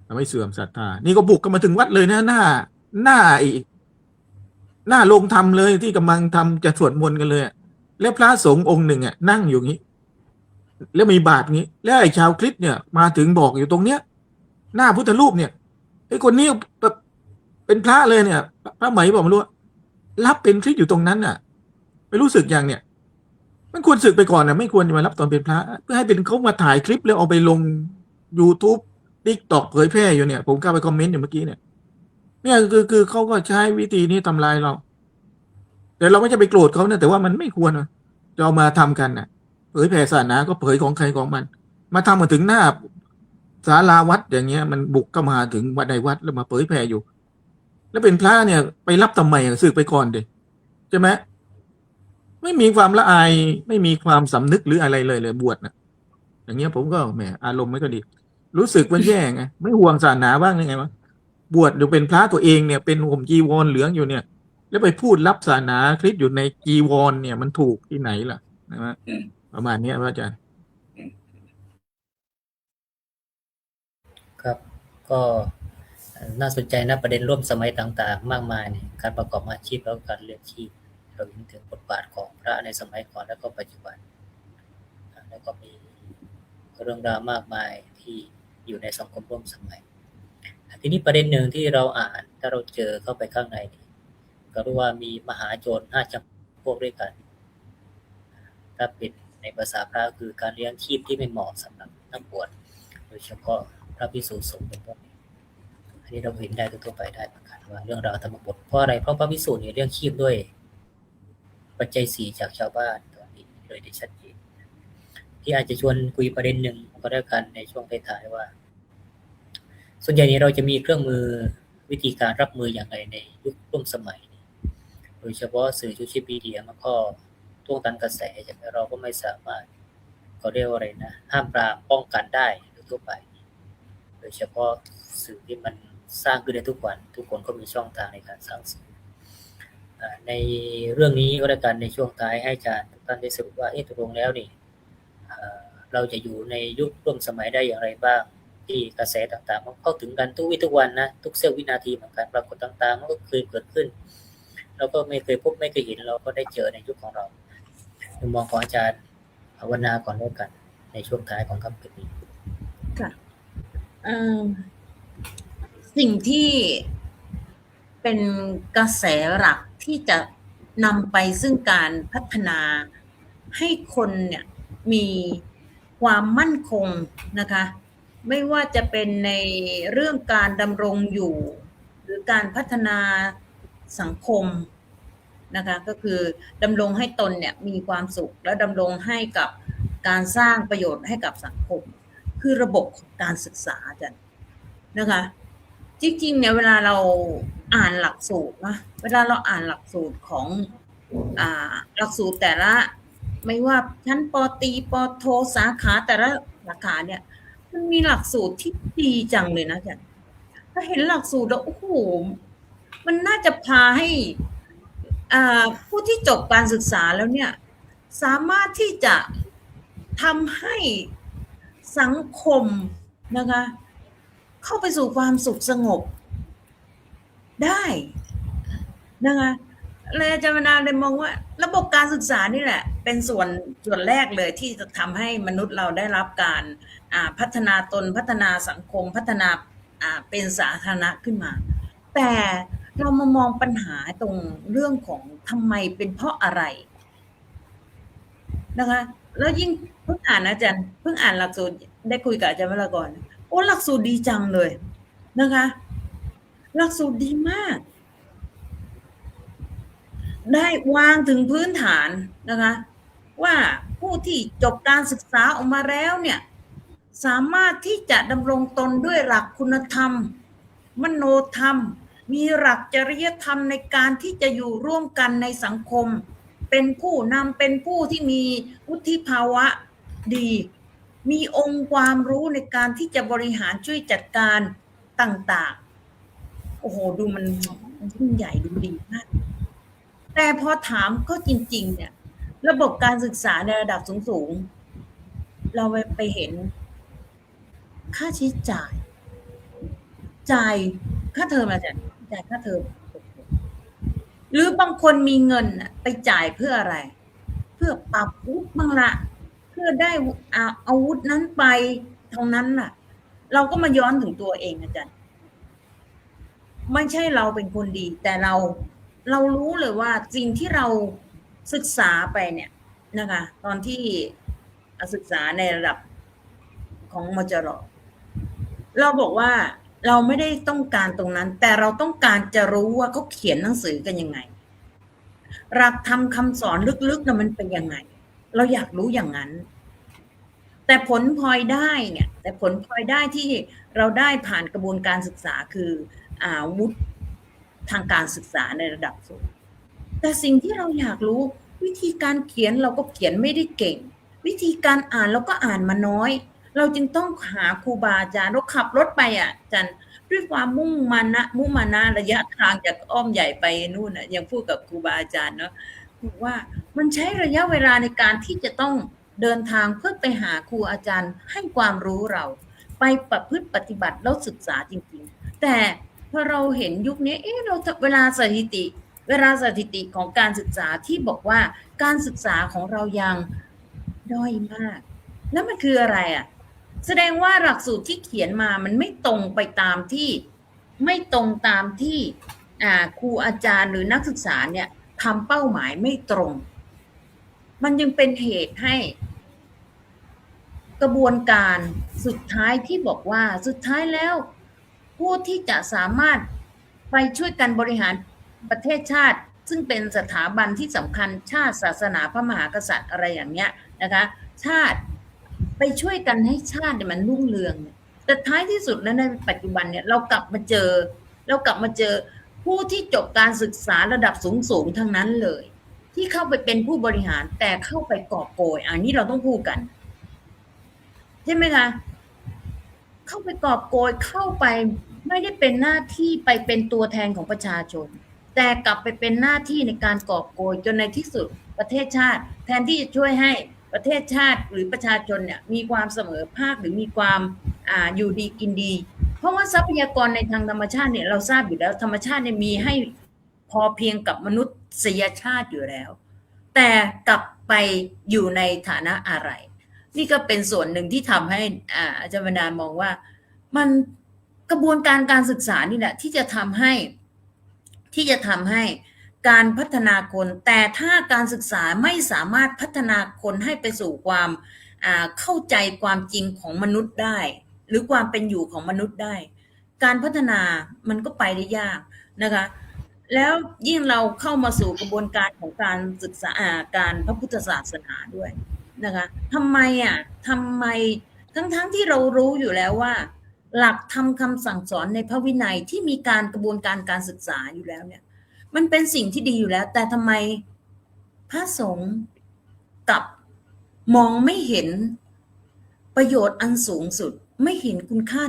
ทำให้เสื่อมศรัทธานี่ก็บุกกันมาถึงวัดเลยนะหน้าโรงธรรมเลยที่กำลังทำจะสวดมนต์กันเลยแล้วพระสงฆ์องค์หนึ่งนั่งอยู่งี้แล้วมีบาตรงี้แล้วไอ้ชาวคริสต์เนี่ยมาถึงบอกอยู่ตรงเนี้ยหน้าพุทธรูปเนี่ยไอ้คนนี้เป็นพระเลยเนี่ยพระไหมบอกไม่รู้รับเป็นคริสต์อยู่ตรงนั้นไม่รู้สึกอย่างเนี่ยมันควรสึกไปก่อนไม่ควรจะมารับตอนเป็นพระเพื่อให้เป็นเขามาถ่ายคลิปแล้วเอาไปลง YouTube TikTok เผยแพร่อยู่เนี่ยผมเข้าไปคอมเมนต์อยู่เมื่อกี้เนี่ยคือเขาก็ใช้วิธีนี้ทำลายเราแต่เราไม่จะไปโกรธเขานะแต่ว่ามันไม่ควรจะเอามาทำกันเผยแผ่ศาสนาก็เผยของใครของมันมาทำมาถึงหน้าศาลาวัดอย่างเงี้ยมันบุกเข้ามาถึงวัดใดวัดแล้วมาเผยแผ่อยู่แล้วเป็นพระเนี่ยไปรับทำไมสึกไปก่อนดิใช่ไหมไม่มีความละอายไม่มีความสำนึกหรืออะไรเลยบวช อย่างเงี้ยผมก็แหมอารมณ์ไม่ก็ดี รู้สึกมันแย่ไงไม่ห่วงศาสนาบ้างยังไงวะบวชอยู่เป็นพระตัวเองเนี่ยเป็นห่มจีวรเหลืองอยู่เนี่ย แล้วไปพูดรับศาสนาคริสต์อยู่ในจีวรเนี่ยมันถูกที่ไหนล่ะนะฮะประมาณเนี้ยพระอาจารย์ ครับก็น่าสนใจนะประเด็นร่วมสมัยต่างๆมากมายเนี่ยการประกอบอาชีพแล้วการเลือกชีพเราเห็นถึงบทบาทของพระในสมัยก่อนแล้วก็ปัจจุบันแล้วก็มีเรื่องราวมากมายที่อยู่ในสังคมร่วมสมัยทีนี้ประเด็นหนึ่งที่เราอ่านถ้าเราเจอเข้าไปข้างในนี่ก็รู้ว่ามีมหาโจร5 จำพวกด้วยกันถ้าเป็นในภาษาพระคือการเลี้ยงชีพที่ไม่เหมาะสำหรับนักบวชโดยเฉพาะพระภิกษุสงฆ์เป็นพวกนี้อันนี้เราเห็นได้ทั่วไปได้เหมือนกันว่าเรื่องราวธรรมบทเพราะอะไรเพราะพระภิกษุเนี่ยเลี้ยงชีพด้วยปัจจัย4จากชาวบ้านตัวนี้เลยได้ชัดเจนที่อาจจะชวนคุยประเด็นหนึ่งก็ได้กันในช่วงท้ายๆว่าส่วนใหญ่นี้เราจะมีเครื่องมือวิธีการรับมืออย่างไรในยุคร่วมสมัยนี้โดยเฉพาะสื่อโซเชียลมีเดียมันก็ท่วงตันกระแสใช่ไหมเราก็ไม่สามารถเขาเรียกว่าอะไรนะห้ามปรามป้องกันได้ทั่วไปโดยเฉพาะสื่อที่มันสร้างขึ้นได้ทุกวันทุกคนก็มีช่องทางในการสร้างสื่อในเรื่องนี้ก็ได้กันในช่วงท้ายให้อาจารย์ทุกท่านได้สรุปว่าตกลงแล้วนี่เราจะอยู่ในยุคร่วมสมัยได้อย่างไรบ้างที่กระแสต่างๆมันเข้าถึงกันทุกวี่ทุกวันนะทุกเสี้ยววินาทีเหมือนกันปรากฏต่างๆมันก็เคยเกิดขึ้นเราก็ไม่เคยพบไม่เคยเห็นเราก็ได้เจอในยุคของเรามุมมองของอาจารย์ภาวนาก่อนแล้วกันในช่วงท้ายของค่ำคืนนี้ค่ะสิ่งที่เป็นกระแสหลักที่จะนำไปซึ่งการพัฒนาให้คนเนี่ยมีความมั่นคงนะคะไม่ว่าจะเป็นในเรื่องการดำรงอยู่หรือการพัฒนาสังคมนะคะก็คือดำรงให้ตนเนี่ยมีความสุขและดำรงให้กับการสร้างประโยชน์ให้กับสังคมคือระบบของการศึกษาจันนะคะจริงๆเนี่ยเวลาเราอ่านหลักสูตรนะเวลาเราอ่านหลักสูตรของหลักสูตรแต่ละไม่ว่าชั้นป.ตรีป.โทสาขาแต่ละสาขาเนี่ยมันมีหลักสูตรที่ดีจังเลยนะจันถ้าเห็นหลักสูตรแล้วโอ้โหมันน่าจะพาให้ผู้ที่จบการศึกษาแล้วเนี่ยสามารถที่จะทำให้สังคมนะคะเข้าไปสู่ความสุขสงบได้นะคะเลยอาจารย์มนาเลยมองว่าระบบการศึกษานี่แหละเป็นส่วนแรกเลยที่จะทำให้มนุษย์เราได้รับการพัฒนาตนพัฒนาสังคมพัฒนาเป็นสาธารณะขึ้นมาแต่เรามามองปัญหาตรงเรื่องของทำไมเป็นเพราะอะไรนะคะแล้วยิ่งเพิ่งอ่านอาจารย์เพิ่งอ่านหลักสูตรได้คุยกับอาจารย์วรากรโอ้หลักสูตรดีจังเลยนะคะหลักสูตรดีมากได้วางถึงพื้นฐานนะคะว่าผู้ที่จบการศึกษาออกมาแล้วเนี่ยสามารถที่จะดำรงตนด้วยหลักคุณธรรมมโนธรรมมีหลักจริยธรรมในการที่จะอยู่ร่วมกันในสังคมเป็นผู้นำเป็นผู้ที่มีวุฒิภาวะดีมีองค์ความรู้ในการที่จะบริหารช่วยจัดการต่างๆโอ้โหดูมันยิ่งใหญ่ดูดีมากแต่พอถามก็จริงๆเนี่ยระบบการศึกษาในระดับสูงๆเราไปเห็นค่าใช้จ่ายค่าเทอมอะไรจ่ายค่าเทอมหรือบางคนมีเงินไปจ่ายเพื่ออะไรเพื่อปรับวุฒิบ้างละเพื่อได้อาวุธนั้นไปเท่านั้นน่ะเราก็มาย้อนถึงตัวเองอาจารย์ไม่ใช่เราเป็นคนดีแต่เรารู้เลยว่าสิ่งที่เราศึกษาไปเนี่ยนะคะตอนที่ศึกษาในระดับของมจร.เราบอกว่าเราไม่ได้ต้องการตรงนั้นแต่เราต้องการจะรู้ว่าเขาเขียนหนังสือกันยังไงหลักธรรมคำสอนลึกๆนะมันเป็นยังไงเราอยากรู้อย่างนั้นแต่ผลพลอยได้เนี่ยแต่ผลพลอยได้ที่เราได้ผ่านกระบวนการศึกษาคือวุฒิทางการศึกษาในระดับสูงแต่สิ่งที่เราอยากรู้วิธีการเขียนเราก็เขียนไม่ได้เก่ง วิธีการอ่านเราก็อ่านมาน้อย เราจึงต้องหาครูบาอาจารย์เราขับรถไปอาจารย์ด้วยความมุ่งมานะระยะทางจากอ้อมใหญ่ไปนู่นยังพูดกับครูบาอาจารย์เนาะบอกว่ามันใช้ระยะเวลาในการที่จะต้องเดินทางเพื่อไปหาครูอาจารย์ให้ความรู้เราไปประพฤติปฏิบัติแล้วศึกษาจริงๆแต่พอเราเห็นยุคนี้เราเวลาสถิติของการศึกษาที่บอกว่าการศึกษาของเรายังด้อยมากแล้วมันคืออะไรแสดงว่าหลักสูตรที่เขียนมามันไม่ตรงตามที่ครูอาจารย์หรือนักศึกษาเนี่ยทำเป้าหมายไม่ตรงมันยังเป็นเหตุให้กระบวนการสุดท้ายที่บอกว่าสุดท้ายแล้วผู้ที่จะสามารถไปช่วยกันบริหารประเทศชาติซึ่งเป็นสถาบันที่สำคัญชาติศาสนาพระมหากษัตริย์อะไรอย่างเงี้ยนะคะชาติไปช่วยกันให้ชาติเนี่ยมันรุ่งเรืองแต่ท้ายที่สุดแล้วในปัจจุบันเนี่ยเรากลับมาเจอผู้ที่จบการศึกษาระดับสูงทั้งนั้นเลยที่เข้าไปเป็นผู้บริหารแต่เข้าไปกอบโกยอันนี้เราต้องพูดกันใช่ไหมคะเข้าไปกอบโกยเข้าไปไม่ได้เป็นหน้าที่ไปเป็นตัวแทนของประชาชนแต่กลับไปเป็นหน้าที่ในการกอบโกยจนในที่สุดประเทศชาติแทนที่จะช่วยให้ประเทศชาติหรือประชาชนเนี่ยมีความเสมอภาคหรือมีความอยู่ดีกินดีเพราะว่าทรัพยากรในทางธรรมชาติเนี่ยเราทราบอยู่แล้วธรรมชาติเนี่ยมีให้พอเพียงกับมนุษยชาติอยู่แล้วแต่กลับไปอยู่ในฐานะอะไรนี่ก็เป็นส่วนหนึ่งที่ทำให้อาจารย์บรรดามองว่ามันกระบวนการศึกษานี่แหละที่จะทำให้การพัฒนาคนแต่ถ้าการศึกษาไม่สามารถพัฒนาคนให้ไปสู่ความเข้าใจความจริงของมนุษย์ได้หรือความเป็นอยู่ของมนุษย์ได้การพัฒนามันก็ไปได้ยากนะคะแล้วยิ่งเราเข้ามาสู่กระบวนการของการศึกษาการพระพุทธศาสนาด้วยนะคะทำไมทั้งที่เรารู้อยู่แล้วว่าหลักธรรมคำสั่งสอนในพระวินัยที่มีการกระบวนการศึกษาอยู่แล้วเนี่ยมันเป็นสิ่งที่ดีอยู่แล้วแต่ทำไมพระสงฆ์กับมองไม่เห็นประโยชน์อันสูงสุดไม่เห็นคุณค่า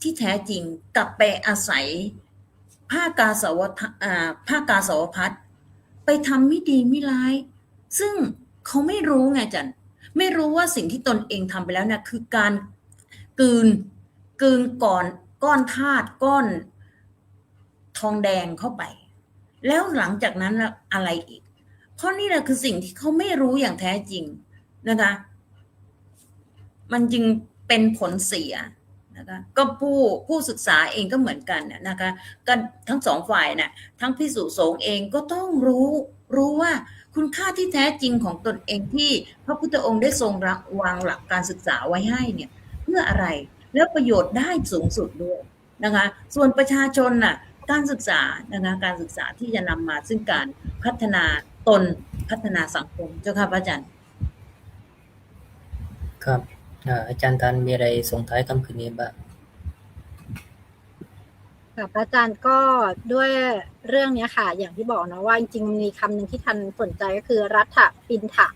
ที่แท้จริงกลับไปอาศัยผ้ากาสาวพัสไปทำไม่ดีไม่ร้ายซึ่งเขาไม่รู้ไงจันไม่รู้ว่าสิ่งที่ตนเองทำไปแล้วเนี่ยคือการกลืนก้อนธาตุก้อนทองแดงเข้าไปแล้วหลังจากนั้นอะไรอีกเพราะนี่แหละคือสิ่งที่เขาไม่รู้อย่างแท้จริงนะคะมันจึงเป็นผลเสียนะคะก็ผู้ศึกษาเองก็เหมือนกันนะคะกันทั้งสองฝ่ายนะทั้งภิกษุสงฆ์เองก็ต้องรู้ว่าคุณค่าที่แท้จริงของตนเองที่พระพุทธองค์ได้ทรงวางหลักการศึกษาไว้ให้เนี่ยเพื่ออะไรแล้วประโยชน์ได้สูงสุดด้วยนะคะส่วนประชาชนน่ะการศึกษานะคะการศึกษาที่จะนำมาซึ่งการพัฒนาตนพัฒนาสังคมเจ้าค่ะพระอาจารย์ครับอาจารย์ทันมีอะไรส่งท้ายค่ำคืนนี้บ้างค่ะพระอาจารย์ก็ด้วยเรื่องนี้ค่ะอย่างที่บอกนะว่าจริงๆมีคำหนึ่งที่ทันสนใจก็คือรัฐปิณฑะ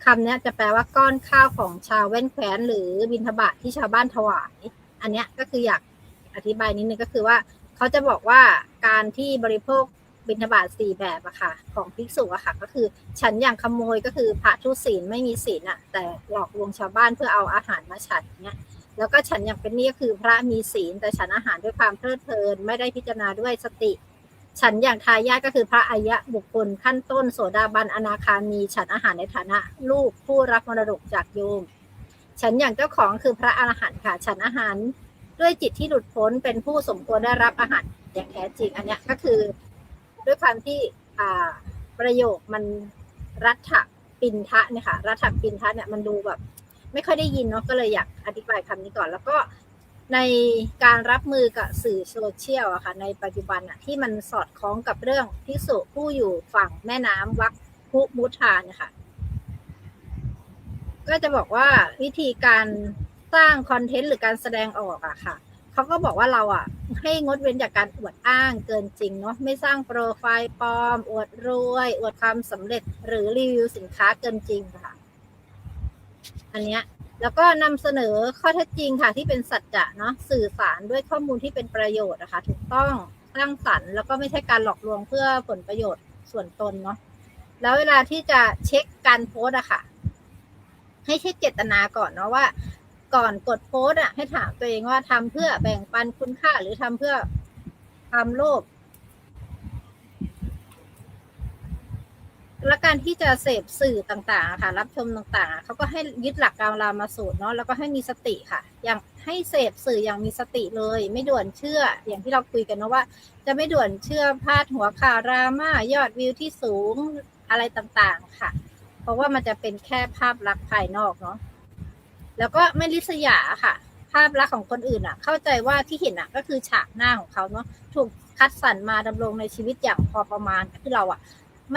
คำนี้จะแปลว่าก้อนข้าวของชาวแว่นแคว้นหรือบิณฑบาตที่ชาวบ้านถวายอันนี้ก็คืออยากอธิบายนิดนึงก็คือว่าเขาจะบอกว่าการที่บริโภคบิณฑบาต4แบบอะค่ะของภิกษุอะค่ะก็คือฉันอย่างขโมยก็คือพระทุศีลไม่มีศีลอะแต่หลอกลวงชาวบ้านเพื่อเอาอาหารมาฉันเนี้ยแล้วก็ฉันอย่างเป็นนี่ก็คือพระมีศีลแต่ฉันอาหารด้วยความเพลิดเพลินไม่ได้พิจารณาด้วยสติฉันอย่างทายาทก็คือพระอริยบุคคลขั้นต้นโสดาบันอนาคามีฉันอาหารในฐานะลูกผู้รับมรดกจากโยมฉันอย่างเจ้าของคือพระอรหันต์ค่ะฉันอาหารด้วยจิตที่หลุดพ้นเป็นผู้สมควรได้รับอาหารอย่างแท้จริงอันนี้ก็คือด้วยความที่ประโยคมันรัฐปิณฑะเนี่ยค่ะรัฐปิณฑะเนี่ยมันดูแบบไม่ค่อยได้ยินเนาะก็เลยอยากอธิบายคำนี้ก่อนแล้วก็ในการรับมือกับสื่อโซเชียลอะค่ะในปัจจุบันอะที่มันสอดคล้องกับเรื่องภิกษุผู้อยู่ฝั่งแม่น้ำวัคคุมุทาเนี่ยค่ะก็จะบอกว่าวิธีการสร้างคอนเทนต์หรือการแสดงออกอะค่ะเขาก็บอกว่าเราอะให้งดเว้นจากการอวดอ้างเกินจริงเนาะไม่สร้างโปรไฟล์ปลอมอวดรวยอวดความสำเร็จหรือรีวิวสินค้าเกินจริงค่ะ อันเนี้ยแล้วก็นำเสนอข้อเท็จจริงค่ะที่เป็นสัจจะเนาะสื่อสารด้วยข้อมูลที่เป็นประโยชน์นะคะถูกต้องสร้างสรรค์แล้วก็ไม่ใช่การหลอกลวงเพื่อผลประโยชน์ส่วนตนเนาะแล้วเวลาที่จะเช็คการโพสอะค่ะให้เช็คเจตนาก่อนเนาะว่าก่อนกดโพสอะให้ถามตัวเองว่าทำเพื่อแบ่งปันคุณค่าหรือทำเพื่อความโลภและการที่จะเสพสื่อต่างๆค่ะรับชมต่างๆเขาก็ให้ยึดหลักการรามาสูตรเนาะแล้วก็ให้มีสติค่ะอย่างให้เสพสื่ออย่างมีสติเลยไม่ด่วนเชื่ออย่างที่เราคุยกันนะว่าจะไม่ด่วนเชื่อพาดหัวข่าวดราม่ายอดวิวที่สูงอะไรต่างๆค่ะเพราะว่ามันจะเป็นแค่ภาพลักษณ์ภายนอกเนาะแล้วก็ไม่ริษยาค่ะภาพลักษณ์ของคนอื่นอ่ะเข้าใจว่าที่เห็นอ่ะก็คือฉากหน้าของเขาเนาะถูกคัดสรรมาดำรงในชีวิตอย่างพอประมาณคือเราอ่ะไ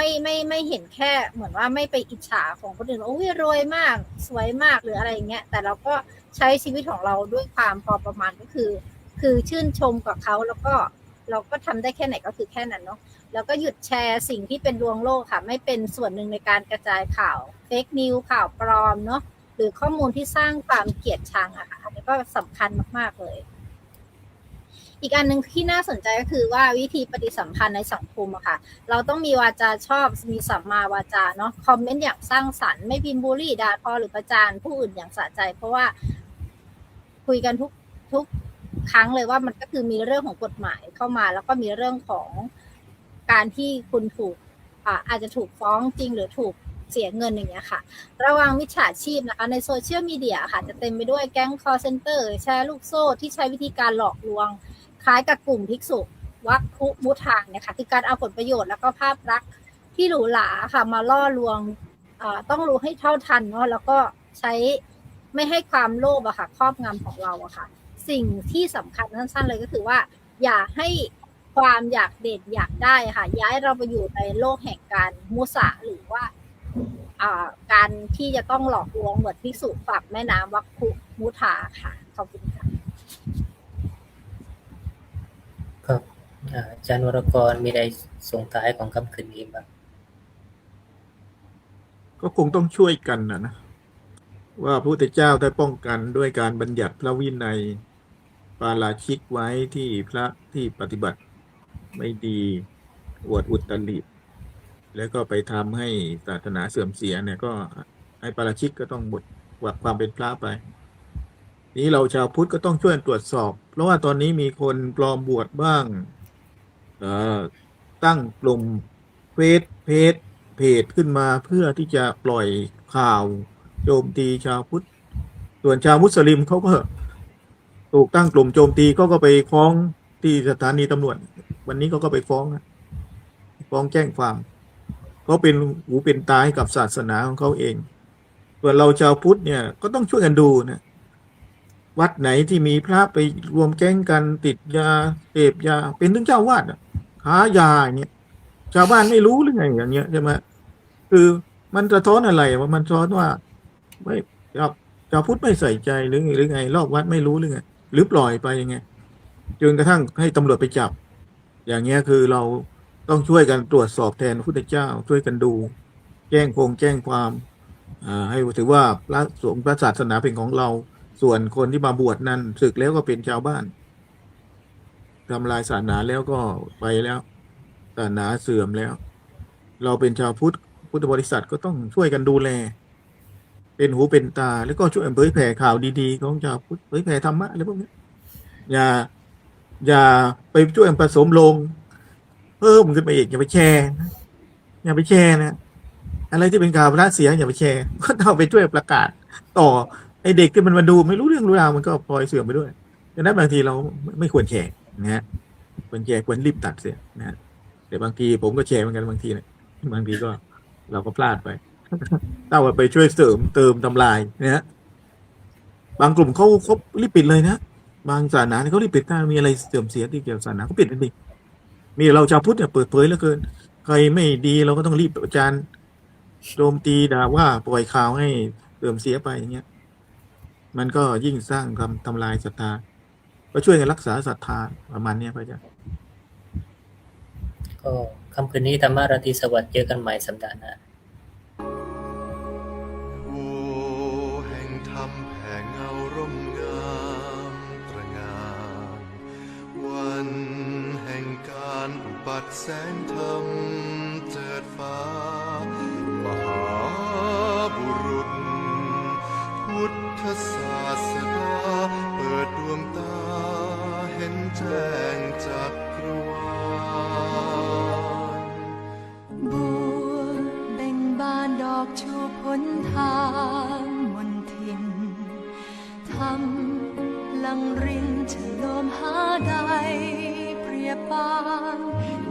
ม่เห็นแค่เหมือนว่าไม่ไปอิจฉาของคนอื่นโอ้ยรวยมากสวยมากหรืออะไรอย่างเงี้ยแต่เราก็ใช้ชีวิตของเราด้วยความพอประมาณก็คือชื่นชมกับเขาแล้วก็เราก็ทำได้แค่ไหนก็คือแค่นั้นเนาะแล้วก็หยุดแชร์สิ่งที่เป็นลวงโลกค่ะไม่เป็นส่วนหนึ่งในการกระจายข่าวเฟกนิวข่าวปลอมเนาะหรือข้อมูลที่สร้างความเกลียดชังอะค่ะอันนี้ก็สำคัญมากๆเลยอีกอันหนึ่งที่น่าสนใจก็คือว่าวิธีปฏิสัมพันธ์ในสังคมอะค่ะเราต้องมีวาจาชอบมีสัมมาวาจาเนาะคอมเมนต์อย่างสร้างสรรค์ไม่พิมพ์บูลลี่ด่าทอหรือประจานผู้อื่นอย่างสะใจเพราะว่าคุยกันทุกครั้งเลยว่ามันก็คือมีเรื่องของกฎหมายเข้ามาแล้วก็มีเรื่องของการที่คุณถูกอาจจะถูกฟ้องจริงหรือถูกเสียเงินอย่างเงี้ยค่ะระวังมิจฉาชีพนะคะในโซเชียลมีเดียค่ะจะเต็มไปด้วยแก๊ง call center แชร์ลูกโซ่ที่ใช้วิธีการหลอกลวงคล้ายกับกลุ่มภิกษุวัคคุมุทานเนี่ยค่ะคือการเอาผลประโยชน์แล้วก็ภาพลักษณ์ที่หรูหราค่ะมาล่อลวงต้องรู้ให้เท่าทันเนาะแล้วก็ใช้ไม่ให้ความโลภอะค่ะครอบงำของเราอะค่ะสิ่งที่สำคัญสั้นๆเลยก็คือว่าอย่าให้ความอยากเด่นอยากได้ค่ะย้ายเราไปอยู่ในโลกแห่งการมุสาหรือว่าการที่จะต้องหลอกลวงเหมือนภิกษุฝั่งแม่น้ำวัคคุมุทาค่ะขอบคุณค่ะครับอาจารย์วรกรมีใดส่งท้ายของค่ำคืนนี้บ้างก็คงต้องช่วยกันนะว่าพระพุทธเจ้าได้ป้องกันด้วยการบัญญัติพระวินัยปาราชิกไว้ที่พระที่ปฏิบัติไม่ดีอวดอุตริแล้วก็ไปทำให้ศาสนาเสื่อมเสียเนี่ยก็ให้ปาราชิกก็ต้องหมดความเป็นพระไปนี้เราชาวพุทธก็ต้องช่วยตรวจสอบเพราะว่าตอนนี้มีคนปลอมบวชบ้างตั้งกลุ่มเพจขึ้นมาเพื่อที่จะปล่อยข่าวโจมตีชาวพุทธส่วนชาวมุสลิมเขาก็ถูกตั้งกลุ่มโจมตีเขาก็ไปฟ้องที่สถานีตำรวจวันนี้เขาก็ไปฟ้องแจ้งความเขาเป็นหูเป็นตาให้กับศาสนาของเขาเองส่วนเราชาวพุทธเนี่ยก็ต้องช่วยกันดูนะวัดไหนที่มีพระไปรวมแก๊งกันติดยาเสพยาเป็นถึงเจ้าวาดค้ายาอย่างเงี้ยชาวบ้านไม่รู้หรือไงอย่างเงี้ยใช่ไหมคือมันสะท้อนอะไรว่ามันสะท้อนว่าไม่ชาวพุทธไม่ใส่ใจหรือไงรอบวัดไม่รู้หรือไงหรือปล่อยไปยังไงจนกระทั่งให้ตำรวจไปจับอย่างเงี้ยคือเราต้องช่วยกันตรวจสอบแทนพระพุทธเจ้าช่วยกันดูแจ้งความให้ถือว่าพระสงฆ์พระศาสนาเป็นของเราส่วนคนที่มาบวชนั้นศึกแล้วก็เป็นชาวบ้านทำลายศาสนาแล้วก็ไปแล้วศาสนาเสื่อมแล้วเราเป็นชาวพุทธบริษัทก็ต้องช่วยกันดูแลเป็นหูเป็นตาแล้วก็ช่วยเผยแผ่ข่าวดีๆของชาวพุทธเผยแผ่ธรรมะอะไรพวกนี้อย่าไปช่วยผสมลงเพิ่มขึ้นไปอีกอย่าไปแชร์นะอะไรที่เป็นข่าวพระเสียอย่าไปแชร์ก็ต้องไปช่วยประกาศต่อไอเด็กที่มันมาดูไม่รู้เรื่องรู้ราวมันก็พลอยเสื่อมไปด้วยดังนั้นบางทีเราไม่ควรแชร์นะฮะควรรีบตัดเสียนะฮะแต่บางทีผมก็แชร์เหมือนกันบางทีก็เราก็พลาดไปต้องไปช่วยเสริมเติมทำลายนะฮะบางกลุ่มเขารีบปิดเลยนะบางศาสนาเขารีบปิดถ้ามีอะไรเสื่อมเสียที่เกี่ยวกับศาสนาเขาปิดทันทีมีเราชาวพุทธเนี่ยเปิดเผยเหลือเกินใครไม่ดีเราก็ต้องรีบประจานโจมตีด่าว่าปล่อยข่าวให้เสื่อมเสียไปอย่างเงี้ยมันก็ยิ่งสร้างทำลายศรัทธาก็ช่วยกันรักษาศรัทธาประมาณนี้พระอาจารย์ก็ค่ำคืนนี้ธรรมะราตรีสวัสดิ์เจอกันใหม่สัปดาห์หน้า โอ้ บัติแสงธรรมเจิดฟ้ามหาบุรุษพุทธศาสดาเปิดดวงตาเห็นแจ้งจักรวาล บัวเบ่งบานดอกชูพ้นทางมนทินทำลังรินฉโลมหาใดเปรียบปาน